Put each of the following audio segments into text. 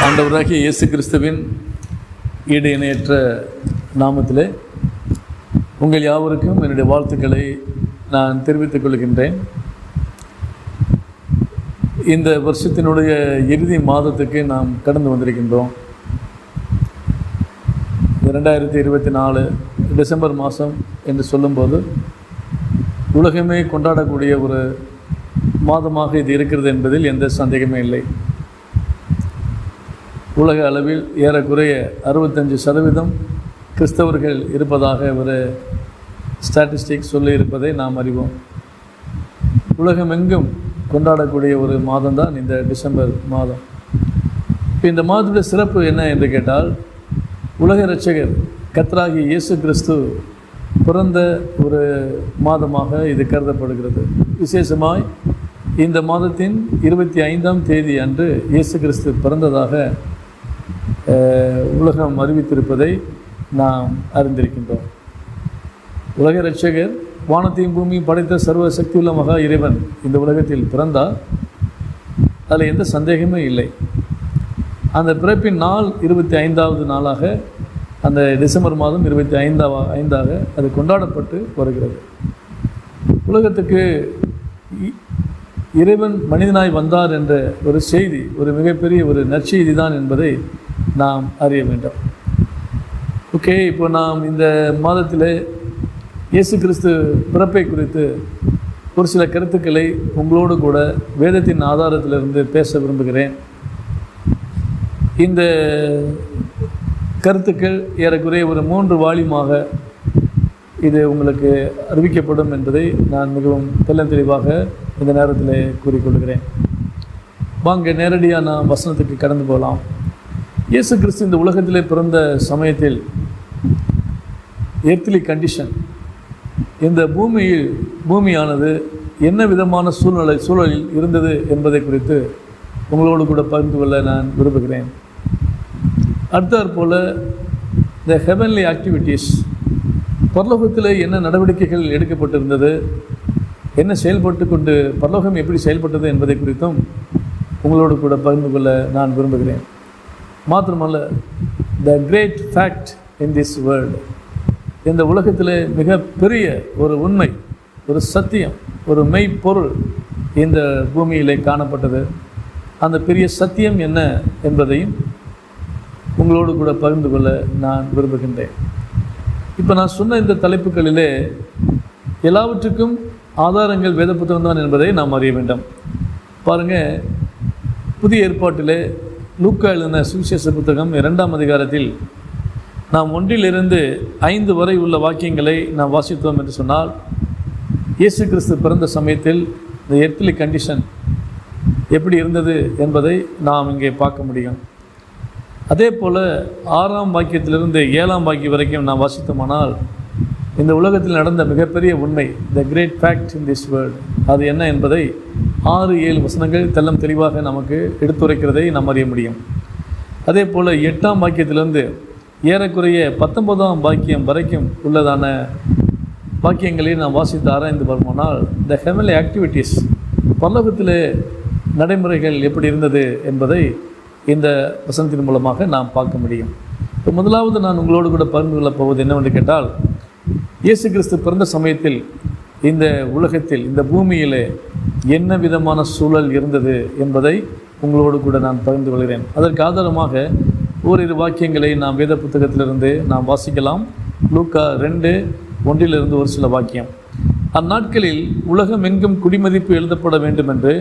ஆண்டவராகிய இயேசு கிறிஸ்துவின் ஈடு இணையற்ற நாமத்திலே உங்கள் யாவருக்கும் என்னுடைய வாழ்த்துக்களை நான் தெரிவித்துக் கொள்கின்றேன். இந்த வருஷத்தினுடைய இறுதி மாதத்துக்கு நாம் கடந்து வந்திருக்கின்றோம். 2024 டிசம்பர் மாதம் என்று சொல்லும்போது உலகமே கொண்டாடக்கூடிய ஒரு மாதமாக இது இருக்கிறது என்பதில் எந்த சந்தேகமே இல்லை. உலக அளவில் ஏறக்குறைய 65% கிறிஸ்தவர்கள் இருப்பதாக ஒரு ஸ்டாட்டிஸ்டிக்ஸ் சொல்லியிருப்பதை நாம் அறிவோம். உலகமெங்கும் கொண்டாடக்கூடிய ஒரு மாதம்தான் இந்த டிசம்பர் மாதம். இப்போ இந்த மாதத்துடைய சிறப்பு என்ன என்று கேட்டால், உலக இரட்சகர் கர்த்தராகிய இயேசு கிறிஸ்து பிறந்த ஒரு மாதமாக இது கருதப்படுகிறது. விசேஷமாய் இந்த மாதத்தின் 25ஆம் தேதி அன்று இயேசு கிறிஸ்து பிறந்ததாக உலகம் அறிவித்திருப்பதை நாம் அறிந்திருக்கின்றோம். உலக இரட்சகர் வானத்தையும் பூமியும் படைத்த சர்வ சக்தியுள்ள மகா இறைவன் இந்த உலகத்தில் பிறந்தார். அதில் எந்த சந்தேகமே இல்லை. அந்த பிறப்பின் நாள் 25ஆவது நாளாக அந்த டிசம்பர் மாதம் 25ஆக அது கொண்டாடப்பட்டு வருகிறது. உலகத்துக்கு இறைவன் மனிதனாய் வந்தார் என்ற ஒரு செய்தி ஒரு மிகப்பெரிய ஒரு நற்செய்தி தான் என்பதை நாம் அறிய வேண்டும். ஓகே, இப்போ நாம் இந்த மாதத்தில் இயேசு கிறிஸ்து பிறப்பை குறித்து ஒரு சில கருத்துக்களை உங்களோடு கூட வேதத்தின் ஆதாரத்திலிருந்து பேச விரும்புகிறேன். இந்த கருத்துக்கள் ஏறக்குறைய ஒரு 3 வால்யூமாக இது உங்களுக்கு அறிவிக்கப்படும் என்பதை நான் மிகவும் தெளிவாக இந்த நேரத்தில் கூறிக்கொள்கிறேன். வாங்க நேரடியாக நான் வசனத்துக்கு கடந்து போகலாம். இயேசு கிறிஸ்து இந்த உலகத்திலே பிறந்த சமயத்தில் எர்த்லி கண்டிஷன், இந்த பூமியானது என்ன விதமான சூழலில் இருந்தது என்பதை குறித்து உங்களோடு கூட பகிர்ந்து கொள்ள நான் விரும்புகிறேன். அடுத்தாற் போல் த ஹெவன்லி ஆக்டிவிட்டீஸ், பரலோகத்தில் என்ன நடவடிக்கைகள் எடுக்கப்பட்டிருந்தது, என்ன செயல்பட்டு கொண்டு பரலோகம் எப்படி செயல்பட்டது என்பதை குறித்தும் உங்களோடு கூட பகிர்ந்து கொள்ள நான் விரும்புகிறேன். மாத்திரமல்ல, the great fact in this world, இந்த உலகத்தில் மிக பெரிய ஒரு உண்மை, ஒரு சத்தியம், ஒரு மெய்ப்பொருள் இந்த பூமியிலே காணப்பட்டது. அந்த பெரிய சத்தியம் என்ன என்பதையும் உங்களோடு கூட பகிர்ந்து கொள்ள நான் விரும்புகின்றேன். இப்போ நான் சொன்ன இந்த தலைப்புகளிலே எல்லாவற்றுக்கும் ஆதாரங்கள் வேத புத்தகம் தான் என்பதை நாம் அறிய வேண்டும். பாருங்கள், புதிய ஏற்பாட்டிலே லூக்கா எழுதின சுவிசேஷ புத்தகம் 2ஆம் அதிகாரத்தில் நாம் 1 - 5 வரை உள்ள வாக்கியங்களை நாம் வாசித்தோம் என்று சொன்னால், இயேசு கிறிஸ்து பிறந்த சமயத்தில் இந்த எர்த்லி கண்டிஷன் எப்படி இருந்தது என்பதை நாம் இங்கே பார்க்க முடியும். அதே போல் 6ஆம் வாக்கியத்திலிருந்து 7ஆம் வாக்கியம் வரைக்கும் நாம் வாசித்தோமானால், இந்த உலகத்தில் நடந்த மிகப்பெரிய உண்மை, the great fact in this world, அது என்ன என்பதை 6-7 வசனங்கள் தெளிவாக நமக்கு எடுத்துரைக்கிறதை நாம் அறிய முடியும். அதே போல் 8ஆம் வாக்கியத்திலிருந்து ஏறக்குறைய 19ஆம் வாக்கியம் வரைக்கும் உள்ளதான வாக்கியங்களை நாம் வாசித்து ஆராய்ந்து வருமானால், த ஹெவன்லி ஆக்டிவிட்டீஸ், பரலோகத்தில் நடைமுறைகள் எப்படி இருந்தது என்பதை இந்த வசனத்தின் மூலமாக நாம் பார்க்க முடியும். இப்போ முதலாவது நான் உங்களோடு கூட பகிர்ந்து கொள்ளப் போவது என்னவென்று கேட்டால், இயேசு கிறிஸ்து பிறந்த சமயத்தில் இந்த உலகத்தில் இந்த பூமியிலே என்ன விதமான சூழல் இருந்தது என்பதை உங்களோடு கூட நான் பகிர்ந்து கொள்கிறேன். அதற்கு ஆதாரமாக ஓரிரு வாக்கியங்களை நாம் வேத புத்தகத்திலிருந்து நாம் வாசிக்கலாம். லூக்கா 2:1 ஒரு சில வாக்கியம். அந்நாட்களில் உலகம் எங்கும் குடிமதிப்பு எழுதப்பட வேண்டும் என்று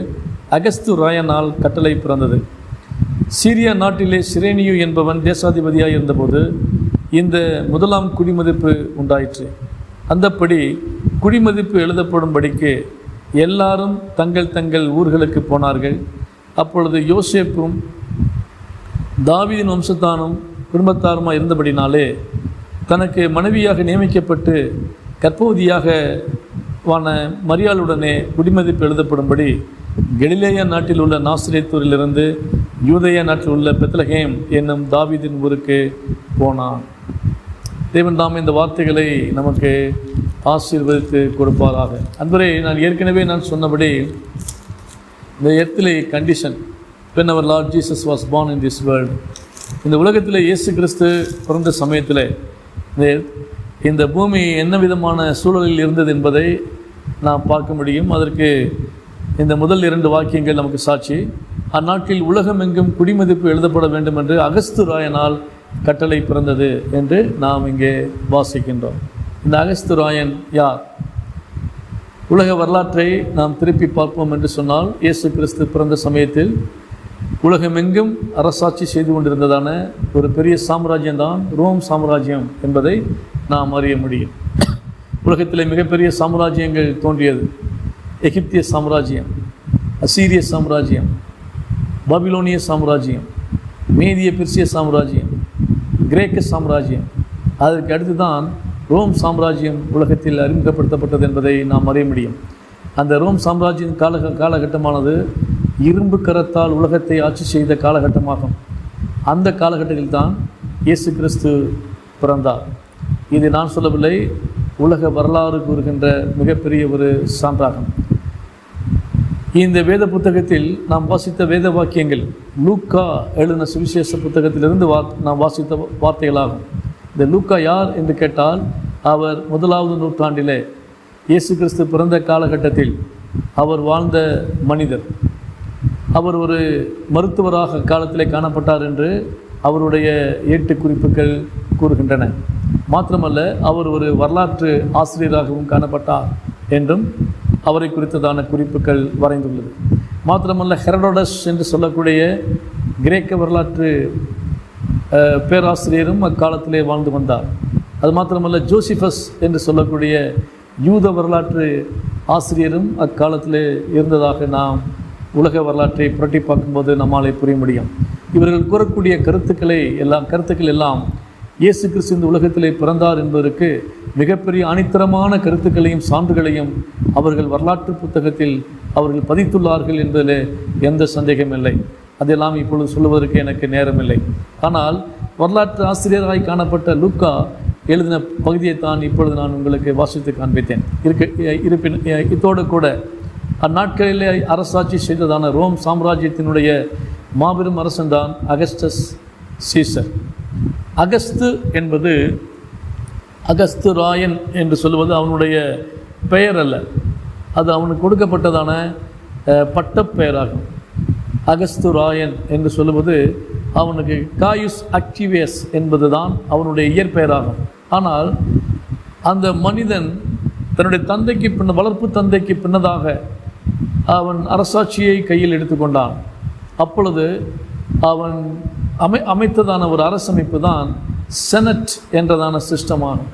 அகஸ்து ராயனால் கட்டளை பிறந்தது. சீரியா நாட்டிலே சிரேனியு என்பவன் தேசாதிபதியாக இருந்தபோது இந்த முதலாம் குடிமதிப்பு உண்டாயிற்று. அந்தப்படி குடிமதிப்பு எழுதப்படும்படிக்கு எல்லாரும் தங்கள் தங்கள் ஊர்களுக்கு போனார்கள். அப்பொழுது யோசேப்பும் தாவீதின் வம்சத்தானும் குடும்பத்தாருமாக இருந்தபடினாலே தனக்கு மனைவியாக நியமிக்கப்பட்டு கர்ப்பவதியாக வான மரியாளுடனே குடிமதிப்பு எழுதப்படும்படி கலிலேயா நாட்டில் உள்ள நாசரேத்தூரிலிருந்து யூதேயா நாட்டில் உள்ள பெத்லகேம் என்னும் தாவீதின் ஊருக்கு போனான். தேவன் தாம் இந்த வார்த்தைகளை நமக்கு ஆசீர்வதித்து கொடுப்பாராக. அன்பரே, நான் ஏற்கனவே சொன்னபடி இந்த earthly condition, when our Lord Jesus was born in this world. இந்த உலகத்தில் இயேசு கிறிஸ்து பிறந்த சமயத்தில் இந்த பூமி என்ன விதமான சூழலில் இருந்தது என்பதை நாம் பார்க்க முடியும். அதற்கு இந்த முதல் 2 வாக்கியங்கள் நமக்கு சாட்சி. அந்நாட்டில் உலகமெங்கும் குடிமதிப்பு எழுதப்பட வேண்டும் என்று அகஸ்து ராயனால் கட்டளை பிறந்தது என்று நாம் இங்கே வாசிக்கின்றோம். இந்த அகஸ்து ராயன் யார்? உலக வரலாற்றை நாம் திருப்பி பார்ப்போம் என்று சொன்னால், இயேசு கிறிஸ்து பிறந்த சமயத்தில் உலகமெங்கும் அரசாட்சி செய்து கொண்டிருந்ததான ஒரு பெரிய சாம்ராஜ்யம்தான் ரோம் சாம்ராஜ்யம் என்பதை நாம் அறிய முடியும். உலகத்தில் மிகப்பெரிய சாம்ராஜ்யங்கள் தோன்றியது. எகிப்திய சாம்ராஜ்யம், அசீரிய சாம்ராஜ்யம், பாபிலோனிய சாம்ராஜ்யம், மேதிய பெர்சிய சாம்ராஜ்யம், கிரேக்க சாம்ராஜ்யம். அதற்கு அடுத்து தான் ரோம் சாம்ராஜ்யம் உலகத்தில் அறிமுகப்படுத்தப்பட்டது என்பதை நாம் அறிய முடியும். அந்த ரோம் சாம்ராஜ்யம் காலகட்டமானது இரும்பு கரத்தால் உலகத்தை ஆட்சி செய்த காலகட்டமாகும். அந்த காலகட்டத்தில் தான் இயேசு கிறிஸ்து பிறந்தார். இது நான் சொல்லவில்லை, உலக வரலாறு கூறுகின்ற மிகப்பெரிய ஒரு சான்றாகும். இந்த வேத புத்தகத்தில் நாம் வாசித்த வேத வாக்கியங்கள் லூக்கா எழுதின சுவிசேஷ புத்தகத்திலிருந்து நாம் வாசித்த வார்த்தைகளாகும். இந்த லூக்கா யார் என்று கேட்டால், அவர் 1வது நூற்றாண்டிலே இயேசு கிறிஸ்து பிறந்த காலகட்டத்தில் அவர் வாழ்ந்த மனிதர். அவர் ஒரு மருத்துவராக காலத்திலே காணப்பட்டார் என்று அவருடைய ஏட்டு குறிப்புகள் கூறுகின்றன. மாத்திரமல்ல, அவர் ஒரு வரலாற்று ஆசிரியராகவும் காணப்பட்டார் என்றும் அவரை குறித்ததான குறிப்புகள் வரைந்துள்ளது. மாத்திரமல்ல, ஹெரோடஸ் என்று சொல்லக்கூடிய கிரேக்க வரலாற்று பேராசிரியரும் அக்காலத்திலே வாழ்ந்து வந்தார். அது மாத்திரமல்ல, ஜோசிஃபஸ் என்று சொல்லக்கூடிய யூத வரலாற்று ஆசிரியரும் அக்காலத்திலே இருந்ததாக நாம் உலக வரலாற்றை புரட்டி பார்க்கும்போது நம்மாலே புரிய முடியும். இவர்கள் கூறக்கூடிய கருத்துக்கள் எல்லாம் இயேசு கிறிஸ்து இந்த உலகத்திலே பிறந்தார் என்பதற்கு மிகப்பெரிய அணித்தரமான கருத்துக்களையும் சான்றுகளையும் அவர்கள் வரலாற்று புத்தகத்தில் அவர்கள் பதித்துள்ளார்கள் என்பதில் எந்த சந்தேகமில்லை. அதெல்லாம் இப்பொழுது சொல்லுவதற்கு எனக்கு நேரமில்லை. ஆனால் வரலாற்று ஆசிரியராய் காணப்பட்ட லூக்கா எழுதின பகுதியைத்தான் இப்பொழுது நான் உங்களுக்கு வாசித்து காண்பித்தேன். இதோடு கூட அந்நாட்களிலே அரசாட்சி செய்ததான ரோம் சாம்ராஜ்யத்தினுடைய மாபெரும் அரசன்தான் அகஸ்டஸ் சீசர். அகஸ்து என்பது அகஸ்து ராயன் என்று சொல்லுவது அவனுடைய பெயர் அல்ல, அது அவனுக்கு கொடுக்கப்பட்டதான பட்டப்பெயராகும். அகஸ்து ராயன் என்று சொல்லுவது அவனுக்கு காயுஸ் அக்டிவேஸ் என்பது தான் அவனுடைய இயற்பெயராகும். ஆனால் அந்த மனிதன் தன்னுடைய வளர்ப்பு தந்தைக்கு பின்னதாக அவன் அரசாட்சியை கையில் எடுத்துக்கொண்டான். அப்பொழுது அவன் அமைத்ததான ஒரு அரசமைப்பு தான் செனட் என்றதான சிஸ்டமாகும்.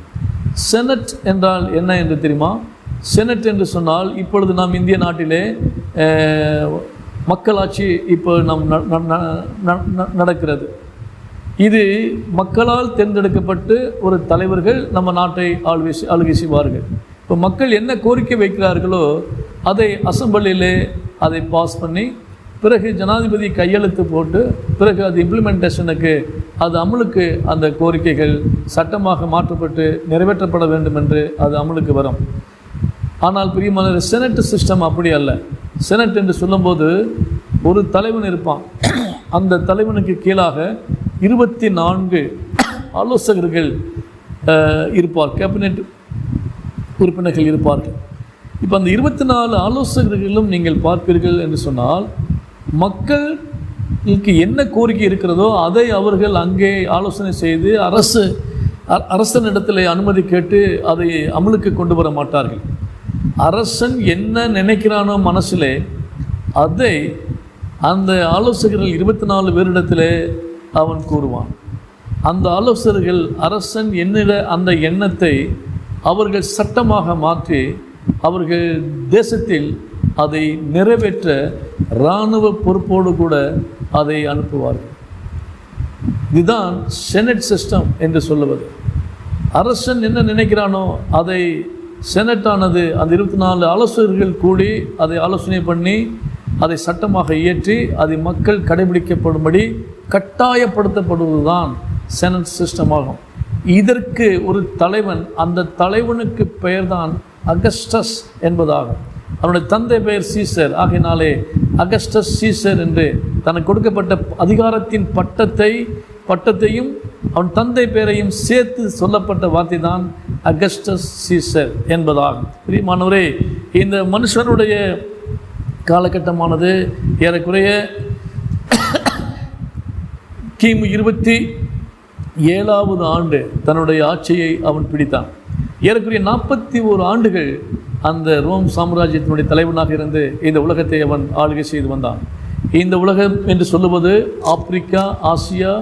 செனட் என்றால் என்ன என்று தெரியுமா? செனட் என்று சொன்னால், இப்பொழுது நாம் இந்திய நாட்டிலே மக்களாட்சி இப்போ நடக்கிறது. இது மக்களால் தேர்ந்தெடுக்கப்பட்டு ஒரு தலைவர்கள் நம்ம நாட்டை ஆளுகை செய்வார்கள். இப்போ மக்கள் என்ன கோரிக்கை வைக்கிறார்களோ அதை அசெம்பிளியிலே அதை பாஸ் பண்ணி, பிறகு ஜனாதிபதி கையெழுத்து போட்டு, பிறகு அது இம்ப்ளிமெண்டேஷனுக்கு அது அமலுக்கு அந்த கோரிக்கைகள் சட்டமாக மாற்றப்பட்டு நிறைவேற்றப்பட வேண்டும் என்று அது அமலுக்கு வரும். ஆனால் பிரியமான செனட் சிஸ்டம் அப்படி அல்ல. செனட் என்று சொல்லும்போது ஒரு தலைவன் இருப்பான். அந்த தலைவனுக்கு கீழாக 24 ஆலோசகர்கள் இருப்பார், கேபினெட் உறுப்பினர்கள் இருப்பார்கள். இப்போ அந்த 24 ஆலோசகர்களும் நீங்கள் பார்ப்பீர்கள் என்று சொன்னால், மக்களுக்கு என்ன கோரிக்கை இருக்கிறதோ அதை அவர்கள் அங்கே ஆலோசனை செய்து அரசனிடத்தில் அனுமதி கேட்டு அதை அமலுக்கு கொண்டு வர மாட்டார்கள். அரசன் என்ன நினைக்கிறானோ மனசிலே அதை அந்த ஆலோசகர்கள் 24 பேரிடத்தில் அவன் கூறுவான். அந்த ஆலோசகர்கள் அரசன் என்னிட அந்த எண்ணத்தை அவர்கள் சட்டமாக மாற்றி அவர்கள் தேசத்தில் அதை நிறைவேற்ற இராணுவ பொறுப்போடு கூட அதை அனுப்புவார்கள். இதுதான் செனட் சிஸ்டம் என்று சொல்லுவது. அரசன் என்ன நினைக்கிறானோ அதை செனட்டானது அந்த 24 ஆலோசகர்கள் கூடி அதை ஆலோசனை பண்ணி அதை சட்டமாக இயற்றி அதை மக்கள் கடைபிடிக்கப்படும்படி கட்டாயப்படுத்தப்படுவது தான் செனட் சிஸ்டம் ஆகும். இதற்கு ஒரு தலைவன், அந்த தலைவனுக்கு பெயர்தான் அகஸ்டஸ் என்பதாகும். அவனுடைய தந்தை பெயர் சீசர். ஆகையினாலே அகஸ்டஸ் சீசர் என்று தனக்கு கொடுக்கப்பட்ட அதிகாரத்தின் பட்டத்தையும் அவன் தந்தை பெயரையும் சேர்த்து சொல்லப்பட்ட வார்த்தை தான் அகஸ்டஸ் சீசர் என்பதாகும். பிரியமானவரே, இந்த மனுஷனுடைய காலகட்டமானது ஏறக்குறைய கிமு 27வது ஆண்டு தன்னுடைய ஆட்சியை அவன் பிடித்தான். ஏறக்குறைய 41 ஆண்டுகள் அந்த ரோம் சாம்ராஜ்யத்தினுடைய தலைவனாக இருந்து இந்த உலகத்தை அவன் ஆளுகை செய்து வந்தான். இந்த உலகம் என்று சொல்லுவது ஆப்பிரிக்கா, ஆசியா,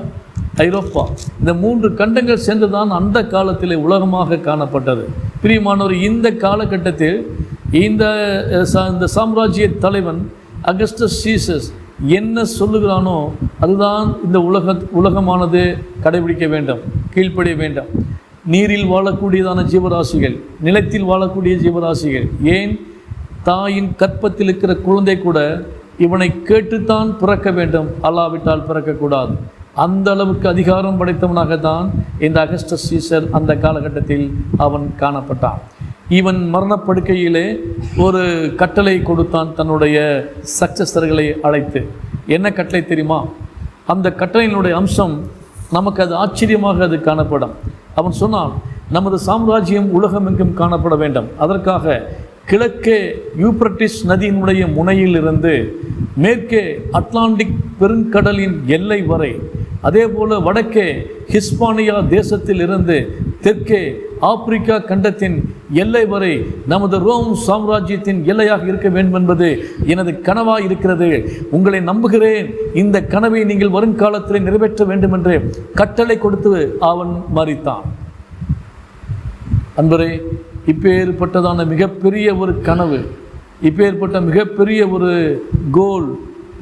ஐரோப்பா, இந்த 3 கண்டங்கள் சேர்ந்துதான் அந்த காலத்தில் உலகமாக காணப்பட்டது. பிரியமானவர், இந்த காலகட்டத்தில் இந்த சாம்ராஜ்ய தலைவன் அகஸ்டஸ் சீசஸ் என்ன சொல்லுகிறானோ அதுதான் இந்த உலகமானது கடைபிடிக்க வேண்டும், கீழ்ப்படிய வேண்டும். நீரில் வாழக்கூடியதான ஜீவராசிகள், நிலத்தில் வாழக்கூடிய ஜீவராசிகள், ஏன் தாயின் கற்பத்தில் இருக்கிற குழந்தை கூட இவனை கேட்டுத்தான் பிறக்க வேண்டும், அல்லாவிட்டால் பிறக்கக்கூடாது. அந்த அளவுக்கு அதிகாரம் படைத்தவனாகத்தான் இந்த அகஸ்டஸ் சீசர் அந்த காலகட்டத்தில் அவன் காணப்பட்டான். இவன் மரணப்படுக்கையிலே ஒரு கட்டளை கொடுத்தான் தன்னுடைய சக்சஸர்களை அழைத்து. என்ன கட்டளை தெரியுமா? அந்த கட்டளையினுடைய அம்சம் நமக்கு அது ஆச்சரியமாக அது காணப்படும். அவன் சொன்னான், நமது சாம்ராஜ்யம் உலகமெங்கும் காணப்பட வேண்டும். அதற்காக கிழக்கே யூப்ரட்டிஸ் நதியினுடைய முனையிலிருந்து மேற்கே அட்லாண்டிக் பெருங்கடலின் எல்லை வரை, அதே போல வடக்கே ஹிஸ்பானியா தேசத்தில் இருந்து தெற்கே ஆப்பிரிக்கா கண்டத்தின் எல்லை வரை நமது ரோம் சாம்ராஜ்யத்தின் எல்லையாக இருக்க வேண்டும் என்பது எனது கனவாக இருக்கிறது. உங்களை நம்புகிறேன், இந்த கனவை நீங்கள் வருங்காலத்தில் நிறைவேற்ற வேண்டும் என்று கட்டளை கொடுத்து அவன் மரித்தான். அன்பரே, இப்பேற்பட்டதான மிகப்பெரிய ஒரு கனவு, இப்பேற்பட்ட மிகப்பெரிய ஒரு கோல்,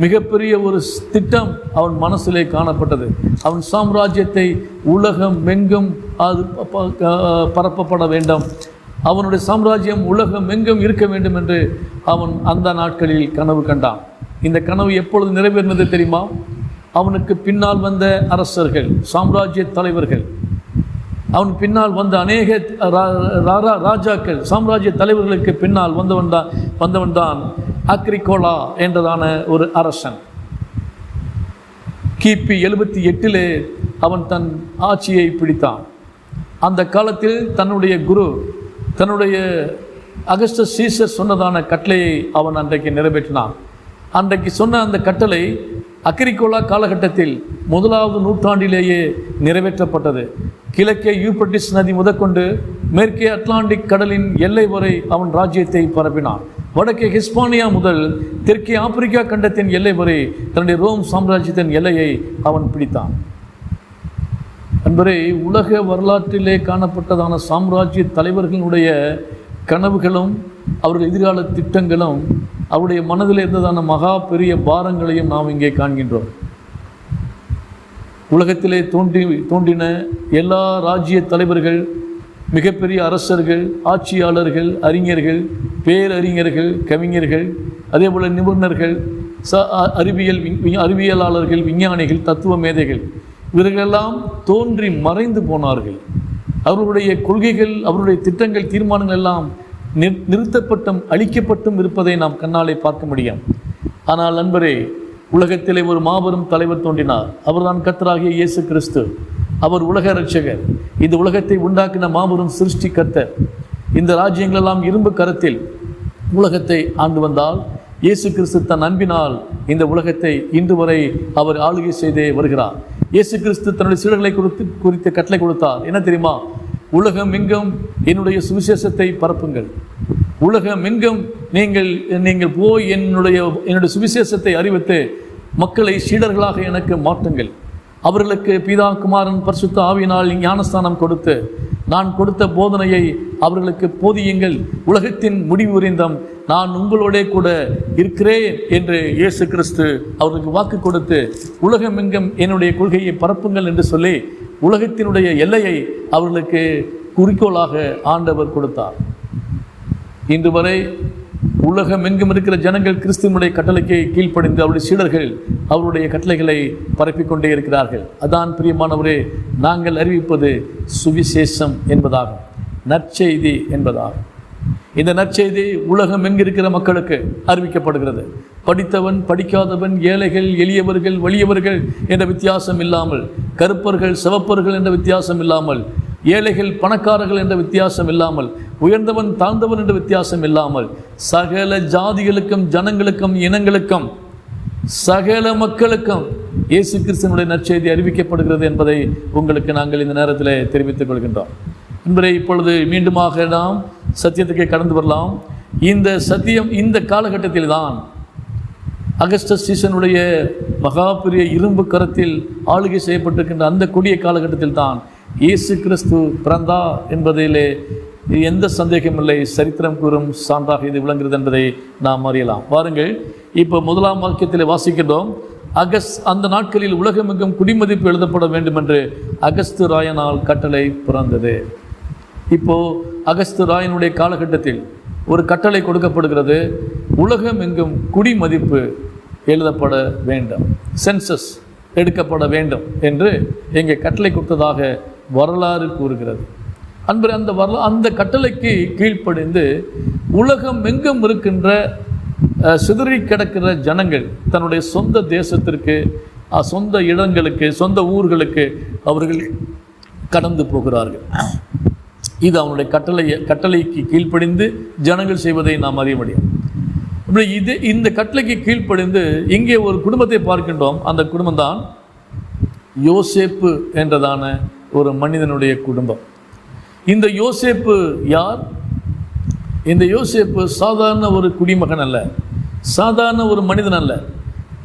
மிகப்பெரிய ஒரு திட்டம் அவன் மனசிலே காணப்பட்டது. அவன் சாம்ராஜ்யத்தை உலகம் எங்கும் அது பரப்பப்பட வேண்டும், அவனுடைய சாம்ராஜ்யம் உலகம் எங்கும் இருக்க வேண்டும் என்று அவன் அந்த நாட்களில் கனவு கண்டான். இந்த கனவு எப்பொழுது நிறைவேறினது தெரியுமா? அவனுக்கு பின்னால் வந்த அரசர்கள், சாம்ராஜ்ய தலைவர்கள், அவன் பின்னால் வந்த அநேக ராஜாக்கள், சாம்ராஜ்ய தலைவர்களுக்கு பின்னால் வந்தவன் தான் அக்ரிகோலா என்றதான ஒரு அரசன். கிபி 78 அவன் தன் ஆட்சியை பிடித்தான். அந்த காலத்தில் தன்னுடைய குரு, தன்னுடைய அகஸ்டஸ் சீசர் சொன்னதான கட்டளையை அவன் அன்றைக்கு நிறைவேற்றினான். அன்றைக்கு சொன்ன அந்த கட்டளை அக்ரிகோலா காலகட்டத்தில் 1வது நூற்றாண்டிலேயே நிறைவேற்றப்பட்டது. கிழக்கே யூப்ரட்டிஸ் நதி முதற்கொண்டு மேற்கே அட்லாண்டிக் கடலின் எல்லை வரை அவன் ராஜ்யத்தை பரப்பினான். வடக்கே ஹிஸ்பானியா முதல் தெற்கே ஆப்பிரிக்கா கண்டத்தின் எல்லை வரை தன்னுடைய ரோம் சாம்ராஜ்யத்தின் எல்லையை அவன் பிடித்தான். அன்பரே, உலக வரலாற்றிலே காணப்பட்டதான சாம்ராஜ்ய தலைவர்களுடைய கனவுகளும் அவர்கள் எதிர்கால திட்டங்களும் அவருடைய மனதில் இருந்ததான மகா பெரிய பாரங்களையும் நாம் இங்கே காண்கின்றோம். உலகத்திலே தோன்றின எல்லா ராஜ்ய தலைவர்கள், மிகப்பெரிய அரசர்கள், ஆட்சியாளர்கள், அறிஞர்கள், பேரறிஞர்கள், கவிஞர்கள், அதே போல் நிபுணர்கள், அறிவியலாளர்கள், விஞ்ஞானிகள், தத்துவ மேதைகள், இவர்களெல்லாம் தோன்றி மறைந்து போனார்கள். அவர்களுடைய கொள்கைகள், அவருடைய திட்டங்கள், தீர்மானங்கள் எல்லாம் நிறுத்தப்பட்டும் அழிக்கப்பட்டும் இருப்பதை நாம் கண்ணாலே பார்க்க முடியும். ஆனால் நண்பரே, உலகத்திலே ஒரு மாபெரும் தலைவர் தோன்றினார். அவர்தான் கர்த்தராகிய இயேசு கிறிஸ்து. அவர் உலக இரட்சகர். இந்த உலகத்தை உண்டாக்கின மாபெரும் சிருஷ்டி கர்த்தர். இந்த ராஜ்யங்களெல்லாம் இரும்பு கரத்தில் உலகத்தை ஆண்டு வந்தால், இயேசு கிறிஸ்து தன் அன்பினால் இந்த உலகத்தை இன்று வரை அவர் ஆளுகை செய்தே வருகிறார். இயேசு கிறிஸ்து தன்னுடைய சீடர்களை குறித்த கட்டளை கொடுத்தார். என்ன தெரியுமா? உலகம் எங்கும் என்னுடைய சுவிசேஷத்தை பரப்புங்கள். உலகம் எங்கும் நீங்கள் போய் என்னுடைய சுவிசேஷத்தை அறிவித்து மக்களை சீடர்களாக எனக்கு மாற்றுங்கள். அவர்களுக்கு பிதா, குமாரன், பரிசுத்த ஆவியினால் ஞானஸ்தானம் கொடுத்து நான் கொடுத்த போதனையை அவர்களுக்கு போதியுங்கள். உலகத்தின் முடிவு வரைந்தும் நான் உங்களோட கூட இருக்கிறேன் என்று இயேசு கிறிஸ்து அவர்களுக்கு வாக்கு கொடுத்து உலகமெங்கும் என்னுடைய கொள்கையை பரப்புங்கள் என்று சொல்லி உலகத்தினுடைய எல்லையை அவர்களுக்கு குறிக்கோளாக ஆண்டவர் கொடுத்தார். இன்று வரை உலகம் எங்கும் இருக்கிற ஜனங்கள் கிறிஸ்துவனுடைய கட்டளைக்கு கீழ்ப்படிந்து அவருடைய சீடர்கள் அவருடைய கட்டளைகளை பரப்பிக்கொண்டே இருக்கிறார்கள். அதான் பிரியமானவரே, நாங்கள் அறிவிப்பது சுவிசேஷம் என்பதாகும், நற்செய்தி என்பதாகும். இந்த நற்செய்தி உலகம் எங்கிருக்கிற மக்களுக்கு அறிவிக்கப்படுகிறது. படித்தவன் படிக்காதவன், ஏழைகள் எளியவர்கள் வலியவர்கள் என்ற வித்தியாசம் இல்லாமல், கருப்பர்கள் சிவப்பர்கள் என்ற வித்தியாசம் இல்லாமல், ஏழைகள் பணக்காரர்கள் என்ற வித்தியாசம் இல்லாமல், உயர்ந்தவன் தாழ்ந்தவன் என்ற வித்தியாசம் இல்லாமல், சகல ஜாதிகளுக்கும் ஜனங்களுக்கும் இனங்களுக்கும் சகல மக்களுக்கும் இயேசு கிறிஸ்துவினுடைய நற்செய்தி அறிவிக்கப்படுகிறது என்பதை உங்களுக்கு நாங்கள் இந்த நேரத்தில் தெரிவித்துக் கொள்கின்றோம். என்பதை இப்பொழுது மீண்டுமாக நாம் சத்தியத்துக்கு கடந்து வரலாம். இந்த சத்தியம் இந்த காலகட்டத்தில் தான், அகஸ்டஸ் சீசனுடைய மகா பெரிய இரும்பு கரத்தில் ஆளுகை செய்யப்பட்டிருக்கின்ற அந்த கொடிய காலகட்டத்தில் தான் இயேசு கிறிஸ்து பிறந்தா என்பதிலே எந்த சந்தேகமில்லை. சரித்திரம் கூறும் சான்றாக இது விளங்குகிறது என்பதை நாம் அறியலாம். வாருங்கள், இப்போ 1ஆம் வாக்கியத்தில் வாசிக்கின்றோம். அந்த நாட்களில் உலகமெங்கும் குடிமதிப்பு எழுதப்பட வேண்டும் என்று அகஸ்து ராயனால் கட்டளை பிறந்தது. இப்போ அகஸ்து ராயனுடைய காலகட்டத்தில் ஒரு கட்டளை கொடுக்கப்படுகிறது. உலகம் எங்கும் குடிமதிப்பு எழுதப்பட வேண்டும், சென்சஸ் எடுக்கப்பட வேண்டும் என்று எங்கே கட்டளை கொடுத்ததாக வரலாறு கூறுகிறது. அன்பரே, அந்த கட்டளைக்கு கீழ்ப்படிந்து உலகம் எங்கும் இருக்கின்ற சிதறி கிடக்கிற ஜனங்கள் தன்னுடைய சொந்த தேசத்திற்கு, சொந்த இடங்களுக்கு, சொந்த ஊர்களுக்கு அவர்கள் கடந்து போகிறார்கள். இது அவனுடைய கட்டளைக்கு கீழ்ப்படிந்து ஜனங்கள் செய்வதை நாம் அறிய முடியும். இந்த கட்டளைக்கு கீழ்ப்படிந்து இங்கே ஒரு குடும்பத்தை பார்க்கின்றோம். அந்த குடும்பம் தான் யோசேப்பு என்றதான ஒரு மனிதனுடைய குடும்பம். இந்த யோசேப்பு யார்? இந்த யோசேப்பு சாதாரண ஒரு குடிமகன் அல்ல, சாதாரண ஒரு மனிதன் அல்ல.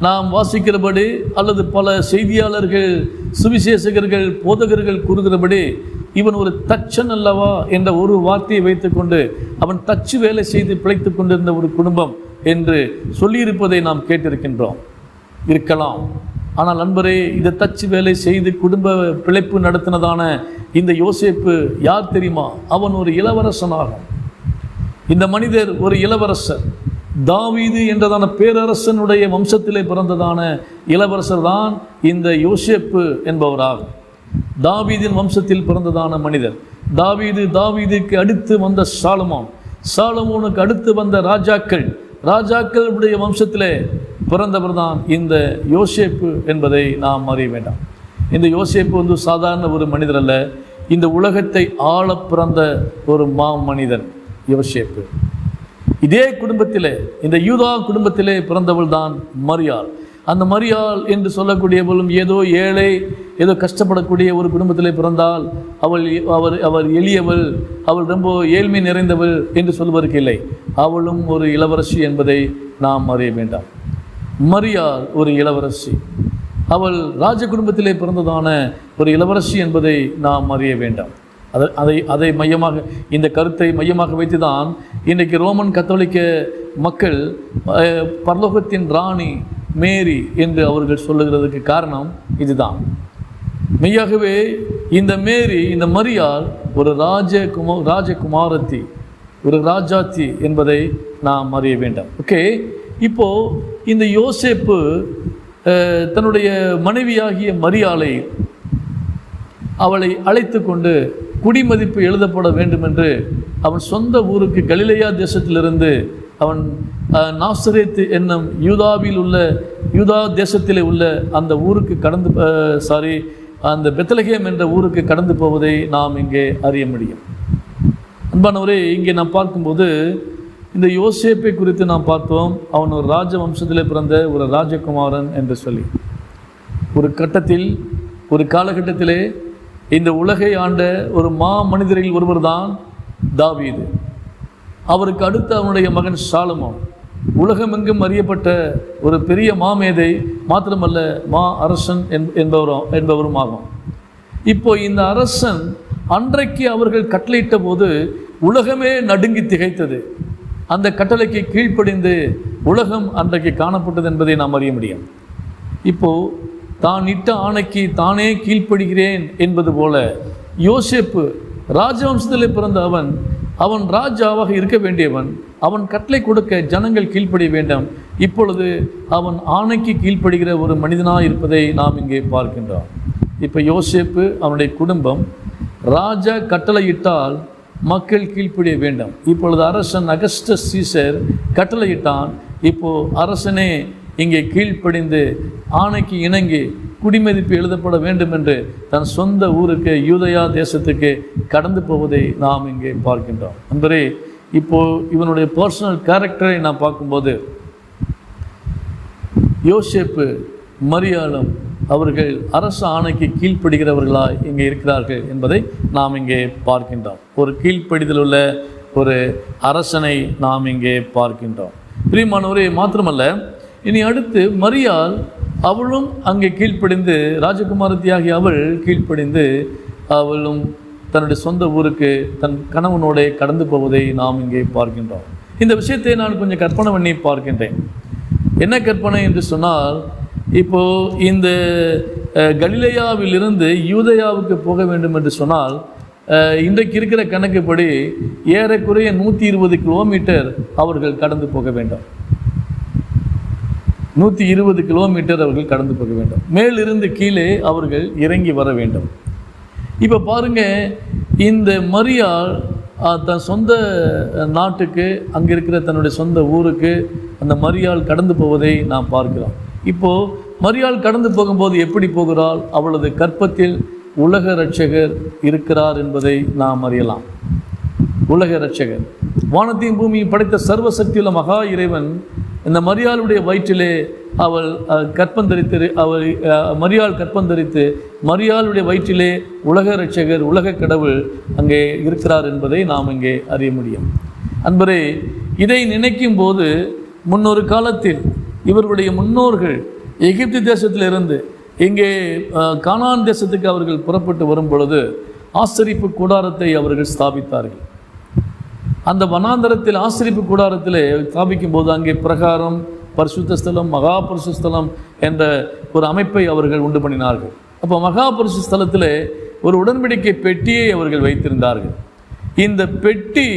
நாம் வாசிக்கிறபடி அல்லது பல செய்தியாளர்கள், சுவிசேஷகர்கள், போதகர்கள் கூறுகிறபடி இவன் ஒரு தச்சன் அல்லவா என்ற ஒரு வார்த்தையை வைத்துக்கொண்டு அவன் தச்சு வேலை செய்து பிழைத்து கொண்டிருந்த ஒரு குடும்பம் என்று சொல்லியிருப்பதை நாம் கேட்டிருக்கின்றோம். இருக்கலாம். ஆனால் நண்பரே, இதை தச்சு வேலை செய்து குடும்ப பிழைப்பு நடத்தினதான இந்த யோசேப்பு யார் தெரியுமா? அவன் ஒரு இளவரசனாகும். இந்த மனிதர் ஒரு இளவரசர். தாவீது என்றதான பேரரசனுடைய வம்சத்திலே பிறந்ததான இளவரசர் தான் இந்த யோசேப்பு என்பவராகும். தாவீதின் வம்சத்தில் பிறந்ததான மனிதர். தாவீதுக்கு அடுத்து வந்த சாலமோனுக்கு அடுத்து வந்த ராஜாக்களுடைய வம்சத்திலே பிறந்தவர் தான் இந்த யோசேப்பு என்பதை நாம் அறிய வேண்டாம். இந்த யோசேப்பு சாதாரண ஒரு மனிதர் அல்ல, இந்த உலகத்தை ஆள பிறந்த ஒரு மனிதன் யோசேப்பு. இதே குடும்பத்திலே, இந்த யூதா குடும்பத்திலே பிறந்தவள் தான் மரியாள். அந்த மரியாள் என்று சொல்லக்கூடியவளும் ஏதோ ஏழை, ஏதோ கஷ்டப்படக்கூடிய ஒரு குடும்பத்திலே பிறந்தால் அவள் எளியவள், அவள் ரொம்ப ஏழ்மை நிறைந்தவள் என்று சொல்வதற்கு இல்லை. அவளும் ஒரு இளவரசி என்பதை நாம் அறிய வேண்டாம். மரியாள் ஒரு இளவரசி. அவள் ராஜ குடும்பத்திலே பிறந்ததான ஒரு இளவரசி என்பதை நாம் அறிய வேண்டாம். அதை மையமாக, இந்த கருத்தை மையமாக வைத்து தான் இன்றைக்கு ரோமன் கத்தோலிக்க மக்கள் பரலோகத்தின் ராணி மேரி என்று அவர்கள் சொல்லுகிறதுக்கு காரணம் இதுதான். மெய்யாகவே இந்த மேரி, இந்த மரியாள் ஒரு ராஜகுமாரத்தி, ஒரு ராஜாத்தி என்பதை நாம் அறிய வேண்டாம். ஓகே, இப்போது இந்த யோசேப்பு தன்னுடைய மனைவியாகிய மரியாளை அவளை அழைத்து கொண்டு குடிமதிப்பு எழுதப்பட வேண்டும் என்று அவன் சொந்த ஊருக்கு கலிலேயா தேசத்திலிருந்து அவன் நாசரேத் என்னும் யூதா தேசத்திலே உள்ள அந்த ஊருக்கு அந்த பெத்லகேம் என்ற ஊருக்கு கடந்து போவதை நாம் இங்கே அறிய முடியும். அன்பானவரே, இங்கே நாம் பார்க்கும்போது இந்த யோசேப்பை குறித்து நாம் பார்த்தோம். அவன் ஒரு ராஜ வம்சத்திலே பிறந்த ஒரு ராஜகுமாரன் என்று சொல்லி, ஒரு காலகட்டத்திலே இந்த உலகை ஆண்ட ஒரு மனிதரில் ஒருவர் தான் தாவீது. அவருக்கு அடுத்து அவனுடைய மகன் சாலமோன், உலகமெங்கும் அறியப்பட்ட ஒரு பெரிய மாமேதை, மாத்திரமல்ல அரசன் என்பவரும் ஆகும். இப்போ இந்த அரசன் அன்றைக்கு அவர்கள் கட்டளையிட்ட போது உலகமே நடுங்கி திகைத்தது. அந்த கட்டளைக்கு கீழ்ப்படிந்து உலகம் அன்றைக்கு காணப்பட்டது என்பதை நாம் அறிய முடியும். இப்போது தான் இட்ட ஆணைக்கு தானே கீழ்ப்படுகிறேன் என்பது போல யோசேப்பு ராஜவம்சத்திலே பிறந்த அவன் ராஜாவாக இருக்க வேண்டியவன். அவன் கட்டளை கொடுக்க ஜனங்கள் கீழ்ப்படிய வேண்டும். இப்பொழுது அவன் ஆணைக்கு கீழ்ப்படுகிற ஒரு மனிதனாக இருப்பதை நாம் இங்கே பார்க்கின்றோம். இப்போ யோசேப்பு, அவனுடைய குடும்பம், ராஜா கட்டளையிட்டால் மக்கள் கீழ்ப்படிய வேண்டும். இப்பொழுது அரசன் அகஸ்டஸ் சீசர் கட்டளையிட்டான். இப்போது அரசனே இங்கே கீழ்ப்படிந்து ஆணைக்கு இணங்கி குடிமதிப்பு எழுதப்பட வேண்டும் என்று தன் சொந்த ஊருக்கு யூதயா தேசத்துக்கு கடந்து போவதை நாம் இங்கே பார்க்கின்றோம். நண்பரே, இப்போது இவனுடைய பர்சனல் கேரக்டரை நாம் பார்க்கும்போது யோசேப்பு மரியாளும் அவர்கள் அரச ஆணைக்கு கீழ்ப்படுகிறவர்களாய் இங்கே இருக்கிறார்கள் என்பதை நாம் இங்கே பார்க்கின்றோம். ஒரு கீழ்ப்படிதல் உள்ள ஒரு அரசனை நாம் இங்கே பார்க்கின்றோம். பிரியமானவரே, மாத்திரமல்ல, இனி அடுத்து மரியாள் அவளும் அங்கே கீழ்ப்படிந்து, ராஜகுமாரத்தியாகி அவள் கீழ்ப்படிந்து அவளும் தன்னுடைய சொந்த ஊருக்கு தன் கணவனோட கடந்து போவதை நாம் இங்கே பார்க்கின்றோம். இந்த விஷயத்தை நான் கொஞ்சம் கற்பனை பண்ணி பார்க்கின்றேன். என்ன கற்பனை என்று சொன்னால், இப்போது இந்த கலிலேயாவிலிருந்து யூதயாவுக்கு போக வேண்டும் என்று சொன்னால் இன்றைக்கு இருக்கிற கணக்குப்படி ஏறக்குறைய 120 கிலோமீட்டர் அவர்கள் கடந்து போக வேண்டும். 120 கிலோமீட்டர் அவர்கள் கடந்து போக வேண்டும். மேலிருந்து கீழே அவர்கள் இறங்கி வர வேண்டும். இப்போ பாருங்கள், இந்த மரியாள் தன் சொந்த நாட்டுக்கு, அங்கே இருக்கிற தன்னுடைய சொந்த ஊருக்கு அந்த மரியாள் கடந்து போவதை நாம் பார்க்கிறோம். இப்போது மரியாள் கடந்து போகும்போது எப்படி போகிறாள்? அவளது கற்பத்தில் உலக இரட்சகர் இருக்கிறார் என்பதை நாம் அறியலாம். உலக இரட்சகர், வானத்தையும் பூமியும் படைத்த சர்வசக்தியுள்ள மகா இறைவன் இந்த மரியாளுடைய வயிற்றிலே அவள் கற்பந்தரித்து மரியாள் கற்பந்தரித்து மரியாளுடைய வயிற்றிலே உலக இரட்சகர், உலக கடவுள் அங்கே இருக்கிறார் என்பதை நாம் இங்கே அறிய முடியும். அன்பரே, இதை நினைக்கும் போது முன்னொரு காலத்தில் இவர்களுடைய முன்னோர்கள் எகிப்து தேசத்திலிருந்து இங்கே கானான் தேசத்துக்கு அவர்கள் புறப்பட்டு வரும் பொழுது ஆசரிப்பு கூடாரத்தை அவர்கள் ஸ்தாபித்தார்கள். அந்த வனாந்தரத்தில் ஆசரிப்பு கூடாரத்தில் ஸ்தாபிக்கும் போது அங்கே பிரகாரம், பரிசுத்த ஸ்தலம், மகா பரிசுத்த ஸ்தலம் என்ற ஒரு அமைப்பை அவர்கள் உண்டு பண்ணினார்கள். அப்போ மகா பரிசுத்த ஸ்தலத்தில் ஒரு உடன்படிக்கை பெட்டியை அவர்கள் வைத்திருந்தார்கள். இந்த பெட்டி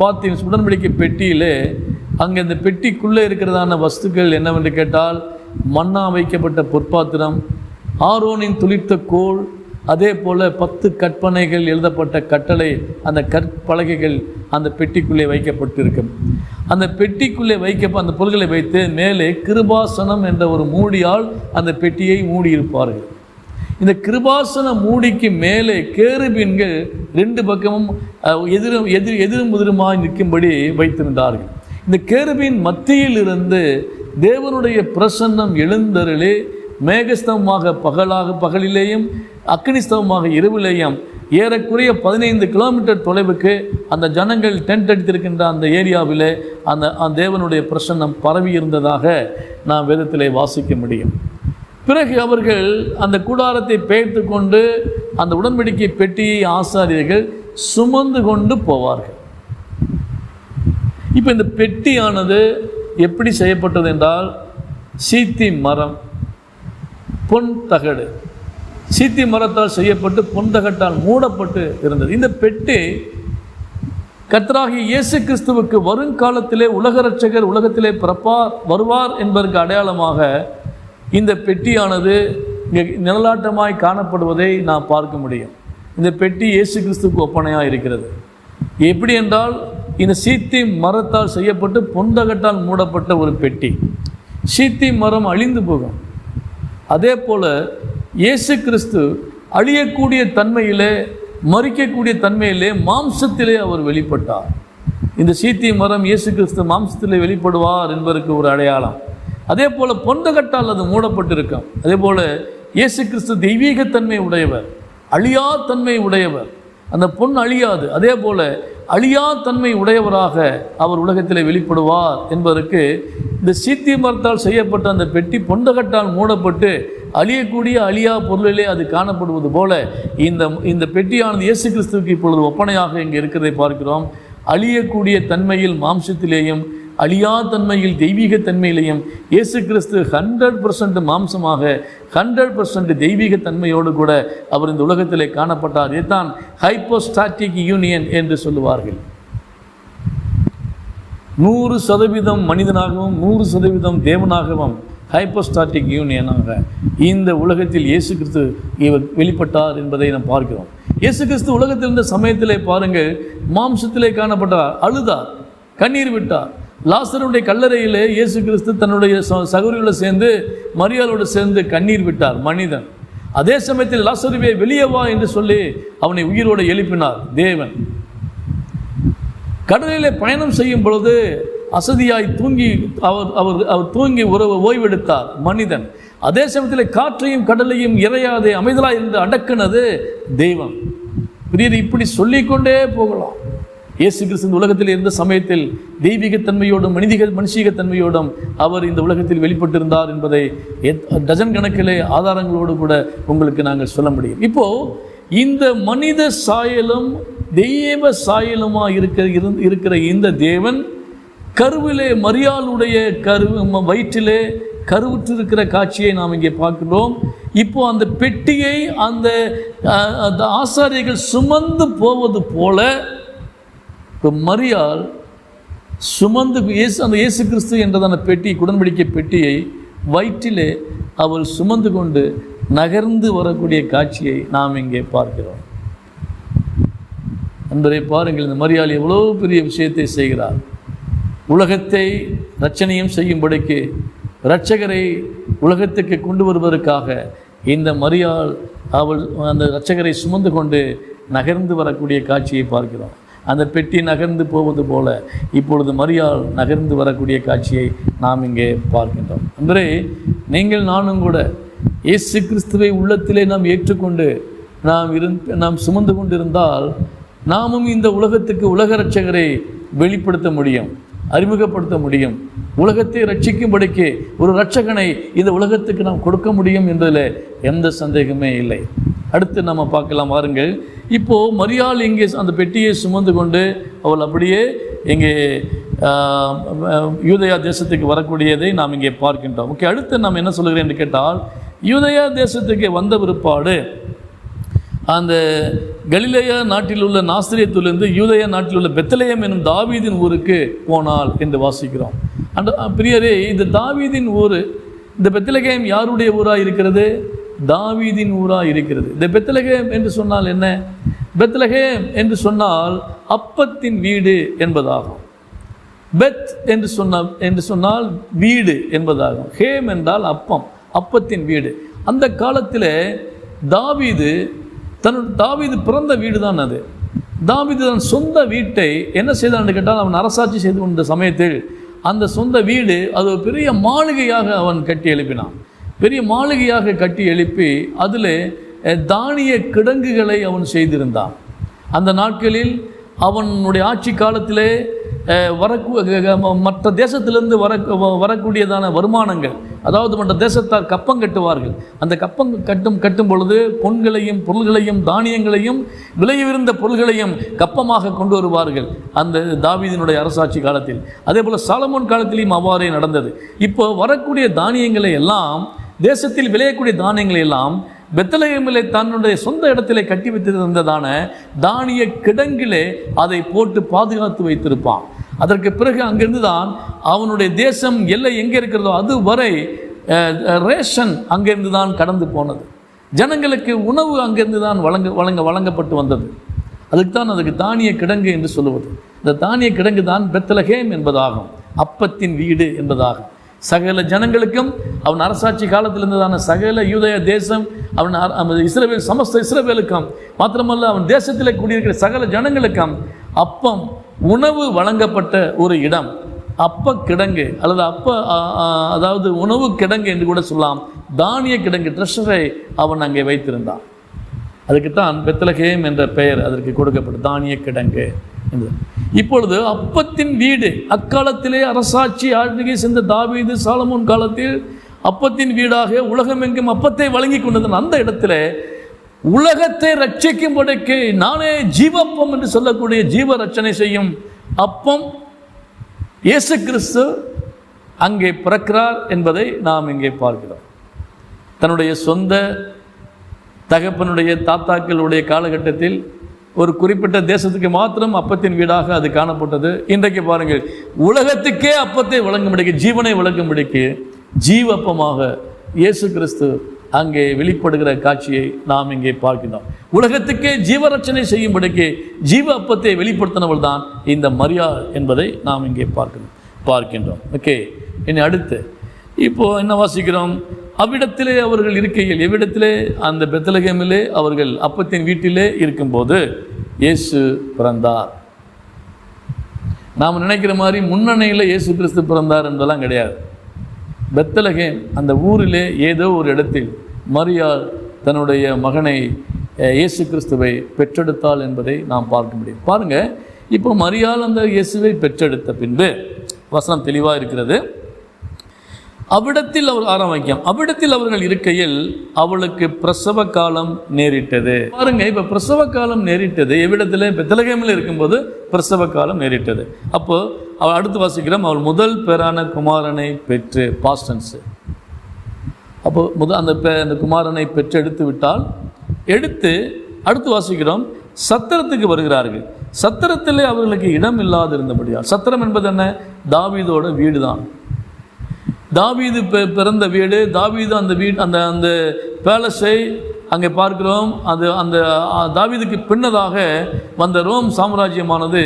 பார்த்தீங்க, உடன்படிக்கை பெட்டியில் அங்கே இந்த பெட்டிக்குள்ளே இருக்கிறதான வஸ்துக்கள் என்னவென்று கேட்டால், மன்னா வைக்கப்பட்ட பொற்பாத்திரம், ஆரோனின் துளிர்த்த கோல், அதே போல் 10 கற்பனைகள் எழுதப்பட்ட கட்டளை, அந்த கற்பலகைகள் அந்த பெட்டிக்குள்ளே வைக்கப்பட்டிருக்கும். அந்த பெட்டிக்குள்ளே அந்த பொருள்களை வைத்து மேலே கிருபாசனம் என்ற ஒரு மூடியால் அந்த பெட்டியை மூடியிருப்பார்கள். இந்த கிருபாசன மூடிக்கு மேலே கேருபீன்கள் 2 பக்கமும் எதிரும் புதிருமாய் நிற்கும்படி வைத்திருந்தார்கள். இந்த கேருபீன் மத்தியில் இருந்து தேவனுடைய பிரசன்னம் எழுந்தருளே மேகஸ்தவமாக பகலிலேயும் அக்னிஸ்தவமாக இரவிலேயும் ஏறக்குறைய 15 கிலோமீட்டர் தொலைவுக்கு அந்த ஜனங்கள் டென்ட் அடித்திருக்கின்ற அந்த ஏரியாவில் அந்த தேவனுடைய பிரசன்னம் பரவி இருந்ததாக நாம் வேதத்திலே வாசிக்க முடியும். பிறகு அவர்கள் அந்த கூடாரத்தை பெயர்த்து கொண்டு அந்த உடன்படிக்கை பெட்டியை ஆசாரியர்கள் சுமந்து கொண்டு போவார்கள். இப்போ இந்த பெட்டியானது எப்படி செய்யப்பட்டது என்றால், சீத்தி மரம், பொன் தகடு, சீத்தி மரத்தால் செய்யப்பட்டு பொன் தகட்டால் மூடப்பட்டு இருந்தது. இந்த பெட்டி கர்த்தராகிய இயேசு கிறிஸ்துவுக்கு வருங்காலத்திலே உலக இரட்சகர் உலகத்திலே வருவார் என்பதற்கு அடையாளமாக இந்த பெட்டியானது நிழலாட்டமாய் காணப்படுவதை நாம் பார்க்க முடியும். இந்த பெட்டி இயேசு கிறிஸ்துவுக்கு ஒப்பனையாக இருக்கிறது. எப்படி என்றால், இந்த சீத்தி மரத்தால் செய்யப்பட்டு பொந்தகட்டால் மூடப்பட்ட ஒரு பெட்டி. சீத்தி மரம் அழிந்து போகும். அதே போல் இயேசு கிறிஸ்து அழியக்கூடிய தன்மையிலே, மரிக்கக்கூடிய தன்மையிலே, மாம்சத்திலே அவர் வெளிப்பட்டார். இந்த சீத்தி மரம் இயேசு கிறிஸ்து மாம்சத்திலே வெளிப்படுவார் என்பதற்கு ஒரு அடையாளம். அதே போல் பொந்தகட்டால் அது மூடப்பட்டிருக்கும். அதே போல் இயேசு கிறிஸ்து தெய்வீகத்தன்மை உடையவர், அழியா தன்மை உடையவர். அந்த பொன் அழியாது. அதே போல் அழியா தன்மை உடையவராக அவர் உலகத்தில் வெளிப்படுவார் என்பதற்கு இந்த சீத்தி மரத்தால் செய்யப்பட்ட அந்த பெட்டி பொந்தகட்டால் மூடப்பட்டு அழியக்கூடிய அழியா பொருளிலே அது காணப்படுவது போல இந்த பெட்டியானது இயேசு கிறிஸ்துவுக்கு இப்பொழுது ஒப்பனையாக இங்கே இருக்கிறதை பார்க்கிறோம். அழியக்கூடிய தன்மையில் மாம்சத்திலேயும் அழியா தன்மையில் தெய்வீக தன்மையிலையும் இயேசு கிறிஸ்து 100% மாம்சமாக 100% தெய்வீக தன்மையோடு கூட அவர் இந்த உலகத்திலே காணப்பட்டார். இதுதான் ஹைப்போஸ்டாட்டிக் யூனியன் என்று சொல்லுவார்கள். 100% மனிதனாகவும் 100% தேவனாகவும் ஹைப்போஸ்டாட்டிக் யூனியனாக இந்த உலகத்தில் இயேசு கிறிஸ்து இவர் வெளிப்பட்டார் என்பதை நாம் பார்க்கிறோம். இயேசு கிறிஸ்து உலகத்தில் இருந்த சமயத்திலே பாருங்கள், மாம்சத்திலே காணப்பட்டார், அழுதார், கண்ணீர் விட்டார். லாசருடைய கல்லறையிலே இயேசு கிறிஸ்து தன்னுடைய சகோதரியோடு சேர்ந்து மரியாளோடு சேர்ந்து கண்ணீர் விட்டார் மனிதன். அதே சமயத்தில் லாசருவே வெளியே வா என்று சொல்லி அவனை உயிரோடு எழுப்பினார் தேவன். கடலிலே பயணம் செய்யும் பொழுது அசதியாய் தூங்கி அவர் தூங்கி ஓய்வெடுத்தார் மனிதன். அதே சமயத்தில் காற்றையும் கடலையும் இறையாதே அமைதலாய் இருந்து அடக்குனது தெய்வம். பிரியர், இப்படி சொல்லிக்கொண்டே போகலாம். இயேசு கிறிஸ்து இந்த உலகத்தில் இருந்த சமயத்தில் தெய்வீகத்தன்மையோடும் மனுஷீகத்தன்மையோடும் அவர் இந்த உலகத்தில் வெளிப்பட்டிருந்தார் என்பதை டஜன் கணக்கிலே ஆதாரங்களோடு கூட உங்களுக்கு நாங்கள் சொல்ல முடியும். இப்போது இந்த மனித சாயலும் தெய்வ சாயலுமாக இருக்கிற இந்த தேவன் கருவிலே மரியாளுடைய வயிற்றிலே கருவுற்றிருக்கிற காட்சியை நாம் இங்கே பார்க்கிறோம். இப்போ அந்த பெட்டியை அந்த ஆசாரியர்கள் சுமந்து போவது போல மரியாள் சுமந்து அந்த இயேசு கிறிஸ்து என்றதான பெட்டி, உடன்படிக்கை பெட்டியை வயிற்றிலே அவள் சுமந்து கொண்டு நகர்ந்து வரக்கூடிய காட்சியை நாம் இங்கே பார்க்கிறோம். என்பதை பாருங்கள், இந்த மரியாள் எவ்வளோ பெரிய விஷயத்தை செய்கிறார். உலகத்தை ரட்சணையும் செய்யும்படிக்கு இரட்சகரை உலகத்துக்கு கொண்டு வருவதற்காக இந்த மரியாள் அவள் அந்த இரட்சகரை சுமந்து கொண்டு நகர்ந்து வரக்கூடிய காட்சியை பார்க்கிறோம். அந்த பெட்டி நகர்ந்து போவது போல இப்பொழுது மரியாள் நகர்ந்து வரக்கூடிய காட்சியை நாம் இங்கே பார்க்கின்றோம். அன்றே நீங்கள் நானும் கூட இயேசு கிறிஸ்துவை உள்ளத்திலே நாம் ஏற்றுக்கொண்டு நாம் சுமந்து கொண்டிருந்தால் நாமும் இந்த உலகத்துக்கு உலக இரட்சகரை வெளிப்படுத்த முடியும், அறிமுகப்படுத்த முடியும். உலகத்தை ரட்சிக்கும்படிக்கு ஒரு இரட்சகனை இந்த உலகத்துக்கு நாம் கொடுக்க முடியும் என்பதில் எந்த சந்தேகமே இல்லை. அடுத்து நம்ம பார்க்கலாம் வாருங்கள். இப்போது மரியாள் இங்கே அந்த பெட்டியை சுமந்து கொண்டு அவள் அப்படியே இங்கே யூதயா தேசத்துக்கு வரக்கூடியதை நாம் இங்கே பார்க்கின்றோம். ஓகே, அடுத்து நாம் என்ன சொல்கிறேன் என்று கேட்டால், யூதயா தேசத்துக்கு வந்த பிற்பாடு அந்த கலிலேயா நாட்டில் உள்ள நாசரேத்திலிருந்து யூதயா நாட்டில் உள்ள பெத்லெகேம் என்னும் தாவீதின் ஊருக்கு போனாள் என்று வாசிக்கிறோம். அந்த பிரியரே, இந்த தாவீதின் ஊர், இந்த பெத்லெகேம் யாருடைய ஊராக இருக்கிறது? தாவீதின் ஊராக இருக்கிறது. இந்த பெத்லெகேம் என்று சொன்னால் என்ன? பெத்லெகேம் என்று சொன்னால் அப்பத்தின் வீடு என்பதாகும். பெத் என்று சொன்னால் வீடு என்பதாகும். ஹேம் என்றால் அப்பம், அப்பத்தின் வீடு. அந்த காலத்தில் தாவீது பிறந்த வீடு தான் அது. தாவீது தன் சொந்த வீட்டை என்ன செய்தான் கேட்டால், அவன் அரசாட்சி செய்து கொண்ட சமயத்தில் அந்த சொந்த வீடு அது ஒரு பெரிய மாளிகையாக அவன் கட்டி எழுப்பினான். பெரிய மாளிகையாக கட்டி எழுப்பி அதில் தானிய கிடங்குகளை அவன் செய்திருந்தான். அந்த நாட்களில் அவனுடைய ஆட்சி காலத்திலே மற்ற தேசத்திலிருந்து வரக்கூடியதான வருமானங்கள், அதாவது மற்ற தேசத்தார் கப்பம் கட்டுவார்கள். அந்த கப்பம் கட்டும் பொழுது பொன்களையும் பொருள்களையும் தானியங்களையும் விலையுயர்ந்த பொருள்களையும் கப்பமாக கொண்டு வருவார்கள் அந்த தாவீதினுடைய அரசாட்சி காலத்தில். அதே போல் சாலமோன் காலத்திலையும் அவ்வாறே நடந்தது. இப்போ வரக்கூடிய தானியங்களை எல்லாம், தேசத்தில் விளையக்கூடிய தானியங்களை எல்லாம் பெத்லெகேமிலே தன்னுடைய சொந்த இடத்திலே கட்டி வைத்திருந்ததான தானிய கிடங்கிலே அதை போட்டு பாதுகாத்து வைத்திருப்பான். அதற்கு பிறகு அங்கிருந்து தான் அவனுடைய தேசம் எல்லை எங்கே இருக்கிறதோ அது வரை ரேஷன் அங்கிருந்து தான் கடந்து போனது. ஜனங்களுக்கு உணவு அங்கிருந்து தான் வழங்கப்பட்டு வந்தது. அதுக்கு தானிய கிடங்கு என்று சொல்லுவது. இந்த தானிய கிடங்கு தான் பெத்லெகேம் என்பதாகும், அப்பத்தின் வீடு என்பதாகும். சகல ஜனங்களுக்கும் அவன் அரசாட்சி காலத்தில் இருந்ததான சகல யூதய தேசம், அவன் இஸ்ரவேல், சமஸ்த இஸ்ரவேலுக்கும் மாத்திரமல்ல அவன் தேசத்தில் கூடியிருக்கிற சகல ஜனங்களுக்கும் அப்பம், உணவு வழங்கப்பட்ட ஒரு இடம். அப்ப கிடங்கு அல்லது அதாவது உணவு கிடங்கு என்று கூட சொல்லலாம். தானிய கிடங்கு, ட்ரெஷரை அவன் அங்கே வைத்திருந்தான். அதுக்குத்தான் பெத்லெகேம் என்ற பெயர் அதற்கு கொடுக்கப்படும், தானிய கிடங்கு என்று. இப்பொழுது அப்பத்தின் வீடு, அக்காலத்திலே அரசாட்சி ஆட்சியை சென்ற தாவீது சாலமோன் காலத்தில் அப்பத்தின் வீடாக உலகமெங்கும் அப்பத்தை வழங்கி கொண்டது. அந்த இடத்துல உலகத்தை ரட்சிக்கும்படிக்கு நானே ஜீவப்பம் என்று சொல்லக்கூடிய ஜீவ ரட்சணை செய்யும் அப்பம் இயேசு கிறிஸ்து அங்கே பிறக்கிறார் என்பதை நாம் இங்கே பார்க்கிறோம். தன்னுடைய சொந்த தகப்பனுடைய தாத்தாக்களுடைய காலகட்டத்தில் ஒரு குறிப்பிட்ட தேசத்துக்கு மாத்திரம் அப்பத்தின் வீடாக அது காணப்பட்டது. இன்றைக்கு பாருங்கள், உலகத்துக்கே அப்பத்தை வழங்கும்படிக்கு, ஜீவனை வழங்கும்படிக்கு ஜீவப்பமாக இயேசு கிறிஸ்து அங்கே வெளிப்படுகிற காட்சியை நாம் இங்கே பார்க்கின்றோம். உலகத்துக்கே ஜீவரட்சணை செய்யும்படிக்கு ஜீவ அப்பத்தை வெளிப்படுத்தினவள் தான் இந்த மரியாள் என்பதை நாம் இங்கே பார்க்கின்றோம். ஓகே, இனி அடுத்து இப்போ என்ன வாசிக்கிறோம்? அவ்விடத்திலே அவர்கள் இருக்கையில், எவ்விடத்திலே? அந்த பெத்லகேமிலே அவர்கள் அப்பத்தின் வீட்டிலே இருக்கும்போது இயேசு பிறந்தார். நாம் நினைக்கிற மாதிரி முன்னணியில் இயேசு கிறிஸ்து பிறந்தார் என்பதெல்லாம் கிடையாது. பெத்லகேம் அந்த ஊரிலே ஏதோ ஒரு இடத்தில் மரியாள் தன்னுடைய மகனை இயேசு கிறிஸ்துவை பெற்றெடுத்தாள் என்பதை நாம் பார்க்க முடியும். பாருங்கள், இப்போ மரியாள் அந்த இயேசுவை பெற்றெடுத்த பின்பு வசனம் தெளிவாக இருக்கிறது. அவ்விடத்தில் அவர் ஆரம்பிக்கும், அவ்விடத்தில் அவர்கள் இருக்கையில் அவளுக்கு பிரசவ காலம் நேரிட்டது. பாருங்க, இப்போ பிரசவ காலம் நேரிட்டது எவ்விடத்தில்? பெத்லகேமில் இருக்கும்போது பிரசவ காலம் நேரிட்டது. அப்போ அவள் அடுத்து வாசிக்கிறோம், அவள் முதல் பேரான குமாரனை பெற்று, பாஸ்டன்ஸு. அப்போ அந்த குமாரனை பெற்று எடுத்து விட்டால், எடுத்து அடுத்து வாசிக்கிறோம், சத்திரத்துக்கு வருகிறார்கள். சத்திரத்திலே அவர்களுக்கு இடம் இல்லாது இருந்தபடியால், சத்திரம் என்பது என்ன? தாவீதோட வீடு தான். தாவீது பிறந்த வீடு, தாவீது அந்த பேலஸை அங்கே பார்க்கிறோம். அந்த தாவீதுக்கு பின்னதாக வந்த ரோம் சாம்ராஜ்யமானது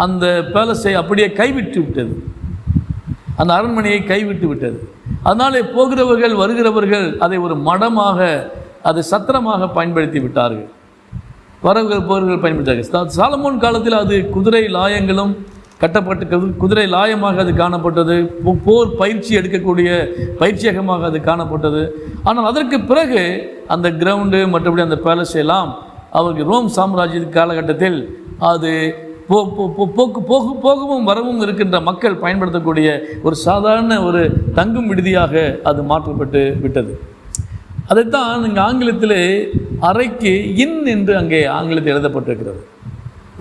அந்த பேலஸை அப்படியே கைவிட்டு விட்டது, அந்த அரண்மனையை கைவிட்டு விட்டது. அதனாலே போகிறவர்கள் வருகிறவர்கள் அதை ஒரு மடமாக, அதை சத்திரமாக பயன்படுத்தி விட்டார்கள். வரவர்கள் போகிறவர்கள் பயன்படுத்தார்கள். சாலமோன் காலத்தில் அது குதிரை லாயங்களும் கட்டப்பட்டு குதிரை லாயமாக அது காணப்பட்டது. போர் பயிற்சி எடுக்கக்கூடிய பயிற்சியகமாக அது காணப்பட்டது. ஆனால் அதற்கு பிறகு அந்த கிரவுண்டு மற்றபடி அந்த பேலஸ் எல்லாம் அவருக்கு ரோம் சாம்ராஜ்ய காலகட்டத்தில் அது போகவும் வரவும் இருக்கின்ற மக்கள் பயன்படுத்தக்கூடிய ஒரு சாதாரண ஒரு தங்கும் விடுதியாக அது மாற்றப்பட்டு விட்டது. அதைத்தான் இங்கே ஆங்கிலத்திலே அறைக்கு இன் என்று அங்கே ஆங்கிலத்தில் எழுதப்பட்டிருக்கிறது.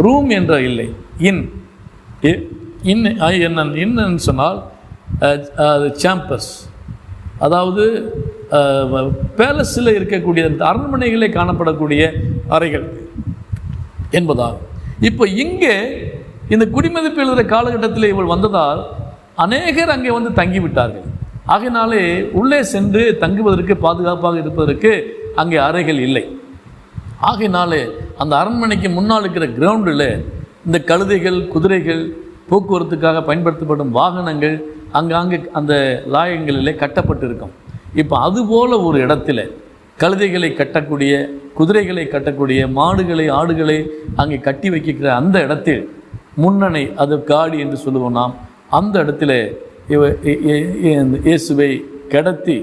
ரூம் என்ற இல்லை, இன். என்னன்னு சொன்னால் சாம்பர்ஸ், அதாவது பேலஸில் இருக்கக்கூடிய அரண்மனைகளில் காணப்படக்கூடிய அறைகள் என்பதாகும். இப்போ இங்கே இந்த குடிமதிப்பு எழுதுகிற காலகட்டத்தில் இவள் வந்ததால் அநேகர் அங்கே வந்து தங்கிவிட்டார்கள். ஆகையினாலே உள்ளே சென்று தங்குவதற்கு, பாதுகாப்பாக இருப்பதற்கு அங்கே அறைகள் இல்லை. ஆகையினாலே அந்த அரண்மனைக்கு முன்னால் இருக்கிற கிரவுண்டில் இந்த கழுதைகள், குதிரைகள், போக்குவரத்துக்காக பயன்படுத்தப்படும் வாகனங்கள் அங்காங்கே அந்த லாயங்களிலே கட்டப்பட்டு இருக்கும். இப்போ அதுபோல் ஒரு இடத்துல கழுதைகளை கட்டக்கூடிய, குதிரைகளை கட்டக்கூடிய, மாடுகளை, ஆடுகளை அங்கே கட்டி வைக்கிற அந்த இடத்தில் முன்னணை, அது காடி என்று சொல்லுவோம் நாம், அந்த இடத்துல இயேசுவை கடத்தி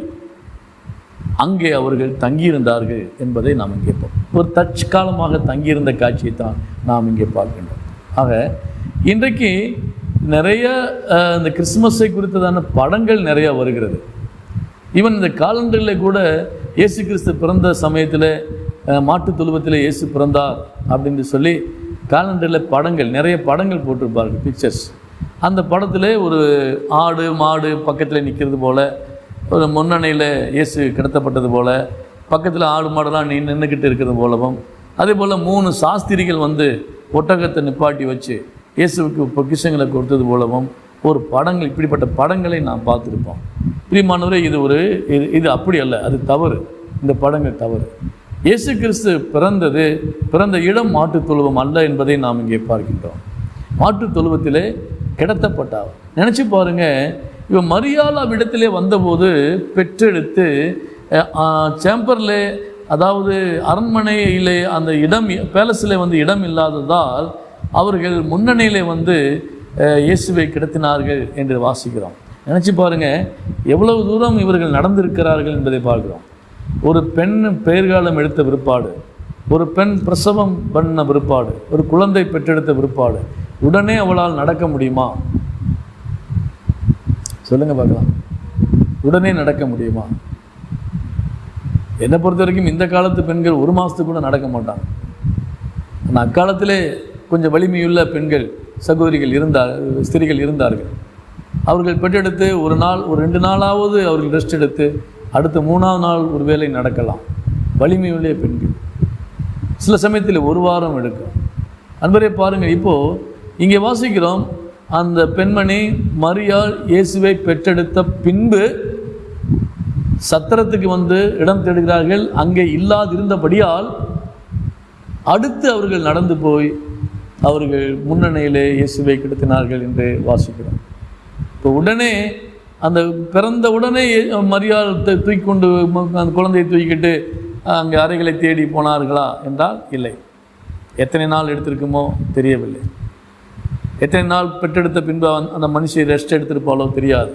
அங்கே அவர்கள் தங்கியிருந்தார்கள் என்பதை நாம் இங்கே ஒரு தற்காலமாக தங்கியிருந்த காட்சியை தான் நாம் இங்கே பார்க்கின்றோம். ஆக இன்றைக்கு நிறைய இந்த கிறிஸ்துமஸை குறித்ததான படங்கள் நிறையா வருகிறது. ஈவன் இந்த காலண்டரில் கூட இயேசு கிறிஸ்து பிறந்த சமயத்தில் மாட்டு தொழுவத்தில் இயேசு பிறந்தார் அப்படின்னு சொல்லி காலண்டரில் படங்கள், நிறைய படங்கள் போட்டிருப்பார்கள், பிக்சர்ஸ். அந்த படத்தில் ஒரு ஆடு மாடு பக்கத்தில் நிற்கிறது போல், ஒரு முன்னணியில் இயேசு கிடத்தப்பட்டது போல், பக்கத்தில் ஆடு மாடெல்லாம் நின்றுக்கிட்டு இருக்கிறது போலவும், அதே போல் 3 சாஸ்திரிகள் வந்து ஒட்டகத்தை நிப்பாட்டி வச்சு இயேசுவுக்கு பொக்கிஷங்களை கொடுத்தது போலவும் ஒரு படங்கள், இப்படிப்பட்ட படங்களை நாம் பார்த்துருப்போம். பிரியமானவரே, இது அப்படி அல்ல, அது தவறு. இந்த படங்கள் தவறு. இயேசு கிறிஸ்து பிறந்த இடம் மாட்டுத் தொழுவம் அல்ல என்பதை நாம் இங்கே பார்க்கின்றோம். மாட்டுத் தொழுவத்திலே கிடத்தப்பட்டார். நினச்சி பாருங்கள், இவன் மரியாள் அவ்விடத்திலே வந்தபோது பெற்றெடுத்து சேம்பரில், அதாவது அரண்மனையிலே அந்த இடம், பேலஸில் வந்து இடம் இல்லாததால் அவர்கள் முன்னணியிலே வந்து இயேசுவை கிடத்தினார்கள் என்று வாசிக்கிறோம். நினச்சி பாருங்கள், எவ்வளவு தூரம் இவர்கள் நடந்திருக்கிறார்கள் என்பதை பார்க்கிறோம். ஒரு பெண் பெயர்காலம் எடுத்த பிற்பாடு, ஒரு பெண் பிரசவம் பண்ண பிற்பாடு, ஒரு குழந்தை பெற்றெடுத்த பிற்பாடு உடனே அவளால் நடக்க முடியுமா? சொல்லுங்க பார்க்கலாம். உடனே நடக்க முடியுமா? என்னை பொறுத்த வரைக்கும் இந்த காலத்து பெண்கள் 1 மாதத்துக்கு கூட நடக்க மாட்டாங்க. ஆனால் அக்காலத்திலே கொஞ்சம் வலிமையுள்ள பெண்கள், சகோதரிகள் ஸ்திரீகள் இருந்தார்கள். அவர்கள் பெற்றெடுத்து ஒரு நாள், ஒரு 2 நாளாவது அவர்கள் ரெஸ்ட் எடுத்து அடுத்த 3ஆவது நாள் ஒரு வேளை நடக்கலாம். வலிமையுள்ள பெண்கள். சில சமயத்தில் 1 வாரம் எடுக்கும். அன்பரே பாருங்கள், இப்போது இங்கே வாசிக்கிறோம், அந்த பெண்மணி மரியாள் இயேசுவை பெற்றெடுத்த பின்பு சத்திரத்துக்கு வந்து இடம் தேடுகிறார்கள். அங்கே இல்லாதிருந்தபடியால் அடுத்து அவர்கள் நடந்து போய் அவர்கள் முன்னணியிலே இயேசுவை கிடத்தினார்கள் என்று வாசிக்கிறோம். இப்போ உடனே அந்த பிறந்த உடனே மரியாள் தூக்கி கொண்டு அந்த குழந்தையை தூக்கிக்கிட்டு அங்கே அறைகளை தேடி போனார்களா என்றால் இல்லை. எத்தனை நாள் எடுத்திருக்குமோ தெரியவில்லை. எத்தனை நாள் பெற்றெடுத்த பின்பு அந்த மனுஷை ரெஸ்ட் எடுத்திருப்பாலோ தெரியாது.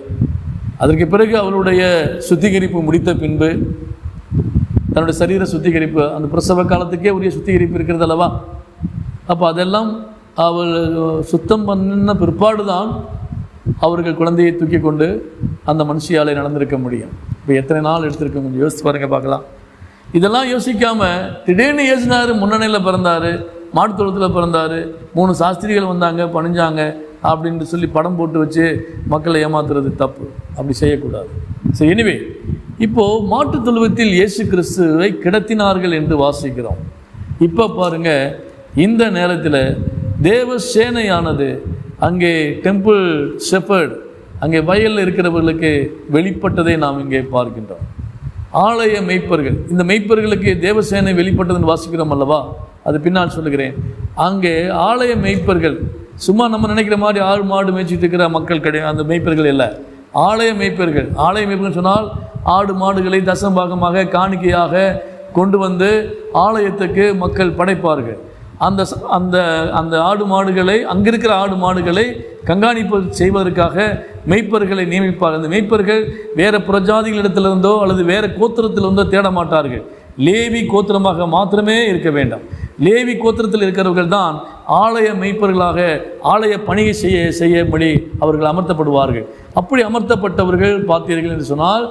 அதற்கு பிறகு அவளுடைய சுத்திகரிப்பு முடித்த பின்பு, தன்னுடைய சரீர சுத்திகரிப்பு, அந்த பிரசவ காலத்துக்கே உரிய சுத்திகரிப்பு இருக்கிறது அல்லவா, அப்போ அதெல்லாம் அவள் சுத்தம் பண்ண பிற்பாடு தான் அவர்கள் குழந்தையை தூக்கி கொண்டு அந்த மனுஷியாலே நடந்திருக்க முடியும். இப்போ எத்தனை நாள் எடுத்திருக்க கொஞ்சம் யோசித்து பாருங்க பார்க்கலாம். இதெல்லாம் யோசிக்காமல் திடீர்னு யோசினார். முன்னணியில் பிறந்தார், மாட்டுத்தொழுத்தில் பிறந்தார், 3 சாஸ்திரிகள் வந்தாங்க பணிஞ்சாங்க அப்படின்னு சொல்லி படம் போட்டு வச்சு மக்களை ஏமாத்துறது தப்பு. அப்படி செய்யக்கூடாது. சரி, எனிவே இப்போது மாட்டுத் தொழுவத்தில் இயேசு கிறிஸ்துவை கிடத்தினார்கள் என்று வாசிக்கிறோம். இப்போ பாருங்கள், இந்த நேரத்தில் தேவ சேனையானது அங்கே டெம்பிள் ஷெப்பர்ட், அங்கே வயலில் இருக்கிறவர்களுக்கு வெளிப்பட்டதை நாம் இங்கே பார்க்கின்றோம். ஆலய மெய்ப்பர்கள், இந்த மெய்ப்பர்களுக்கு தேவசேனை வெளிப்பட்டதுன்னு வாசிக்கிறோம் அல்லவா, அது பின்னால் சொல்லுகிறேன். அங்கே ஆலய மெய்ப்பர்கள் சும்மா நம்ம நினைக்கிற மாதிரி ஆடு மாடு மேய்ச்சிட்டு இருக்கிற மக்கள் கிடையாது. அந்த மெய்ப்பர்கள் இல்லை, ஆலய மெய்ப்பர்கள். ஆலய மெய்ப்பர்கள் சொன்னால் ஆடு மாடுகளை தசம்பாகமாக காணிக்கையாக கொண்டு வந்து ஆலயத்துக்கு மக்கள் படைப்பார்கள். அந்த அந்த அந்த ஆடு மாடுகளை, அங்கிருக்கிற ஆடு மாடுகளை கண்காணிப்பு செய்வதற்காக மெய்ப்பர்களை நியமிப்பார்கள். அந்த மெய்ப்பர்கள் வேறு புறஜாதிகளிடத்திலிருந்தோ அல்லது வேறு கோத்திரத்திலிருந்தோ தேட மாட்டார்கள். லேவி கோத்திரமாக மாத்திரமே இருக்க வேண்டும். லேவி கோத்திரத்தில் இருக்கிறவர்கள் தான் ஆலய மெய்ப்பர்களாக ஆலய பணியை செய்யும்படி அவர்கள் அமர்த்தப்படுவார்கள். அப்படி அமர்த்தப்பட்டவர்கள் பார்த்தீர்கள் என்று சொன்னால்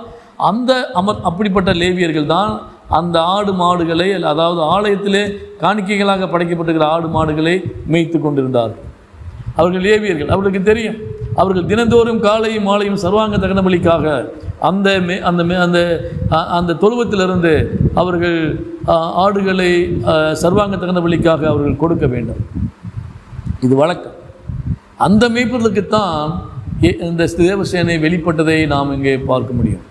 அப்படிப்பட்ட லேவியர்கள் தான் அந்த ஆடு மாடுகளை, அதாவது ஆலயத்திலே காணிக்கைகளாக படைக்கப்பட்டிருக்கிற ஆடு மாடுகளை மேய்த்து கொண்டிருந்தார்கள். அவர்கள் லேவியர்கள். அவர்களுக்கு தெரியும், அவர்கள் தினந்தோறும் காலையும் மாலையும் சர்வாங்க தகன பலிக்காக அந்த அந்த அந்த தொழுவத்திலிருந்து அவர்கள் ஆடுகளை சர்வாங்க தகன பலிக்காக அவர்கள் கொடுக்க வேண்டும். இது வழக்கம். அந்த மேய்ப்பர்களுக்குத்தான் இந்த தேவசேனை வெளிப்பட்டதை நாம் இங்கே பார்க்க முடியும்.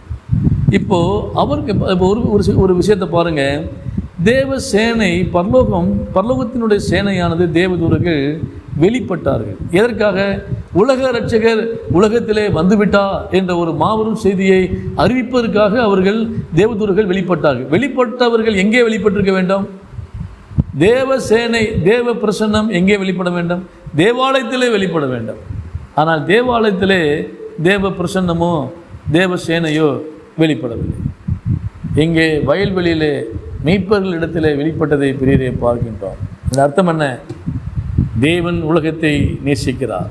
இப்போது அவருக்கு ஒரு விஷயத்தை பாருங்கள். தேவசேனை, பரலோகத்தினுடைய சேனையானது தேவதூதர்கள் வெளிப்பட்டார்கள். எதற்காக? உலக இரட்சகர் உலகத்திலே வந்துவிட்டார் என்ற ஒரு மாபெரும் செய்தியை அறிவிப்பதற்காக அவர்கள் தேவதூதர்கள் வெளிப்பட்டார்கள். வெளிப்பட்டவர்கள் எங்கே வெளிப்பட்டிருக்க வேண்டும்? தேவசேனை, தேவ பிரசன்னம் எங்கே வெளிப்பட வேண்டும்? தேவாலயத்திலே வெளிப்பட வேண்டும். ஆனால் தேவாலயத்திலே தேவ பிரசன்னமோ தேவசேனையோ வெளிப்படவில்லை. இங்கே வயல்வெளியிலே மெய்ப்பர்களிடத்திலே வெளிப்பட்டதை பிரியரை பார்க்கின்றோம். இந்த அர்த்தம் என்ன? தேவன் உலகத்தை நேசிக்கிறார்.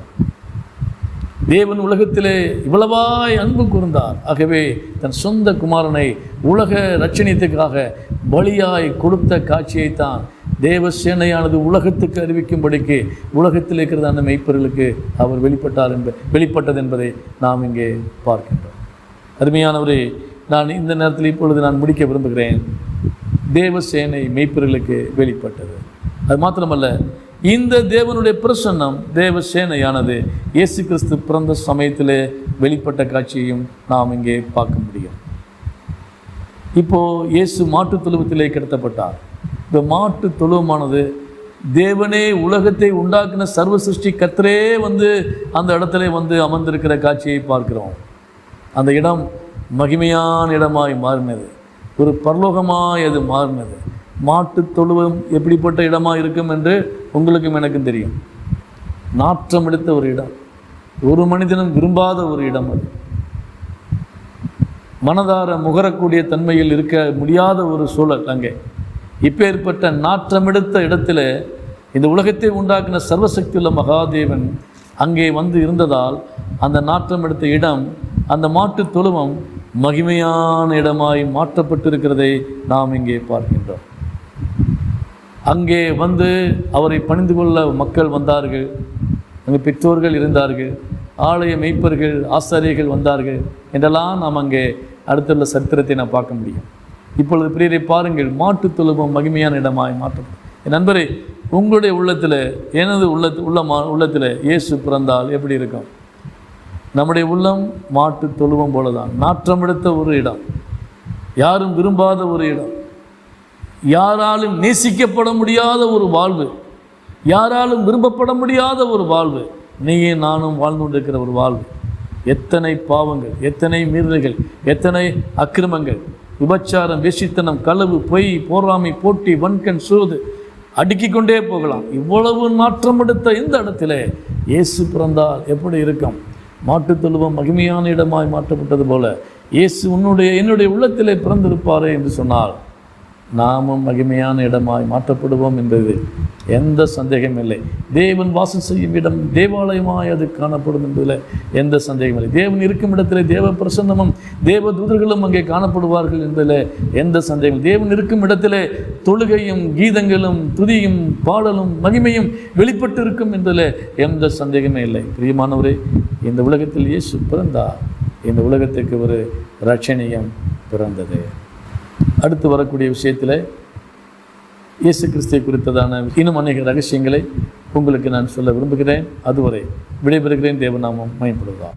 தேவன் உலகத்திலே இவ்வளவாய் அன்பு கூர்ந்தார். ஆகவே தன் சொந்த குமாரனை உலக ரட்சணியத்துக்காக பலியாய் கொடுத்த காட்சியைத்தான் தேவசேனையானது உலகத்துக்கு அறிவிக்கும்படிக்கு உலகத்தில் இருக்கிற அந்த மெய்ப்பர்களுக்கு அவர் வெளிப்பட்டது என்பதை நாம் இங்கே பார்க்கின்றோம். அருமையானவரே, நான் இந்த நேரத்தில் இப்பொழுது நான் முடிக்க விரும்புகிறேன். தேவசேனை மெய்ப்பர்களுக்கு வெளிப்பட்டது. அது மாத்திரமல்ல, இந்த தேவனுடைய பிரசன்னம் தேவசேனையானது இயேசு கிறிஸ்து பிறந்த சமயத்திலே வெளிப்பட்ட காட்சியையும் நாம் இங்கே பார்க்க முடியும். இப்போது இயேசு மாட்டுத் தொழுவத்திலே கிடத்தப்பட்டார். இந்த மாட்டுத் தொழுவமானது தேவனே உலகத்தை உண்டாக்கின சர்வ சிருஷ்டி கர்த்தரே வந்து அந்த இடத்துல வந்து அமர்ந்திருக்கிற காட்சியை பார்க்கிறோம். அந்த இடம் மகிமையான இடமாய் மாறினது, ஒரு பரலோகமாய் அது மாறினது. மாட்டுத் தொழுவம் எப்படிப்பட்ட இடமாக இருக்கும் என்று உங்களுக்கும் எனக்கும் தெரியும். நாற்றம் எடுத்த ஒரு இடம், ஒரு மனிதனும் விரும்பாத ஒரு இடம். அது மனதார முகரக்கூடிய தன்மையில் இருக்க முடியாத ஒரு சூழல். அங்கே இப்பேற்பட்ட நாற்றமெடுத்த இடத்துல இந்த உலகத்தை உண்டாக்கின சர்வசக்தியுள்ள மகாதேவன் அங்கே வந்து இருந்ததால் அந்த நாற்றம் எடுத்த இடம், அந்த மாட்டு தொழுவம் மகிமையான இடமாய் மாற்றப்பட்டிருக்கிறதை நாம் இங்கே பார்க்கின்றோம். அங்கே வந்து அவரை பணிந்து கொள்ள மக்கள் வந்தார்கள். அங்கே பெற்றோர்கள் இருந்தார்கள், ஆலய மெய்ப்பர்கள், ஆசாரியர்கள் வந்தார்கள் என்றெல்லாம் நாம் அங்கே அடுத்துள்ள சரித்திரத்தை நாம் பார்க்க முடியும். இப்பொழுது பிரியரை பாருங்கள், மாட்டு தொழுவம் மகிமையான இடமாய் மாற்றப்படும். என் நண்பரே, உங்களுடைய உள்ளத்தில், எனது உள்ளத்தில் இயேசு பிறந்தால் எப்படி இருக்கும்? நம்முடைய உள்ளம் மாட்டு தொழுவம் போல தான், நாற்றம் எடுத்த ஒரு இடம். யாரும் விரும்பாத ஒரு இடம், யாராலும் நேசிக்கப்பட முடியாத ஒரு வாழ்வு, யாராலும் விரும்பப்பட முடியாத ஒரு வாழ்வு, நீயே நானும் வாழ்ந்து கொண்டிருக்கிற ஒரு வாழ்வு. எத்தனை பாவங்கள், எத்தனை மீறல்கள், எத்தனை அக்கிரமங்கள், விபச்சாரம், வேசித்தனம், களவு, பொய், போராமை, போட்டி, வன்கண், சூது, அடுக்கிக் கொண்டே போகலாம். இவ்வளவு மாற்றம் எடுத்த இந்த இடத்துல இயேசு பிறந்தால் எப்படி இருக்கும்? மாட்டுத் தொழுவம் மகிமையான இடமாய் மாற்றப்பட்டது போல இயேசு என்னுடைய உள்ளத்திலே பிறந்திருப்பாரே என்று சொன்னால் நாமும் மகிமையான இடமாய் மாற்றப்படுவோம் என்பது எந்த சந்தேகம் இல்லை. தேவன் வாசம் செய்யும் இடம் தேவாலயமாய் அது காணப்படும் என்பதில் எந்த சந்தேகம் இல்லை. தேவன் இருக்கும் இடத்திலே தேவ பிரசன்னமும் தேவ தூதர்களும் அங்கே காணப்படுவார்கள் என்பதில் எந்த சந்தேகம். தேவன் இருக்கும் இடத்திலே தொழுகையும் கீதங்களும் துதியும் பாடலும் மகிமையும் வெளிப்பட்டு இருக்கும் என்பதில் எந்த சந்தேகமே இல்லை. பிரியமானவரே, இந்த உலகத்தில் இயேசு பிறந்தார். இந்த உலகத்துக்கு ஒரு இரட்சணியம் பிறந்தது. அடுத்து வரக்கூடிய விஷயத்தில் இயேசு கிறிஸ்துவை குறித்ததான இன்னும் அநேக ரகசியங்களை உங்களுக்கு நான் சொல்ல விரும்புகிறேன். அதுவரை விடைபெறுகிறேன். தேவநாமம் மகிமைப்படுவதாக.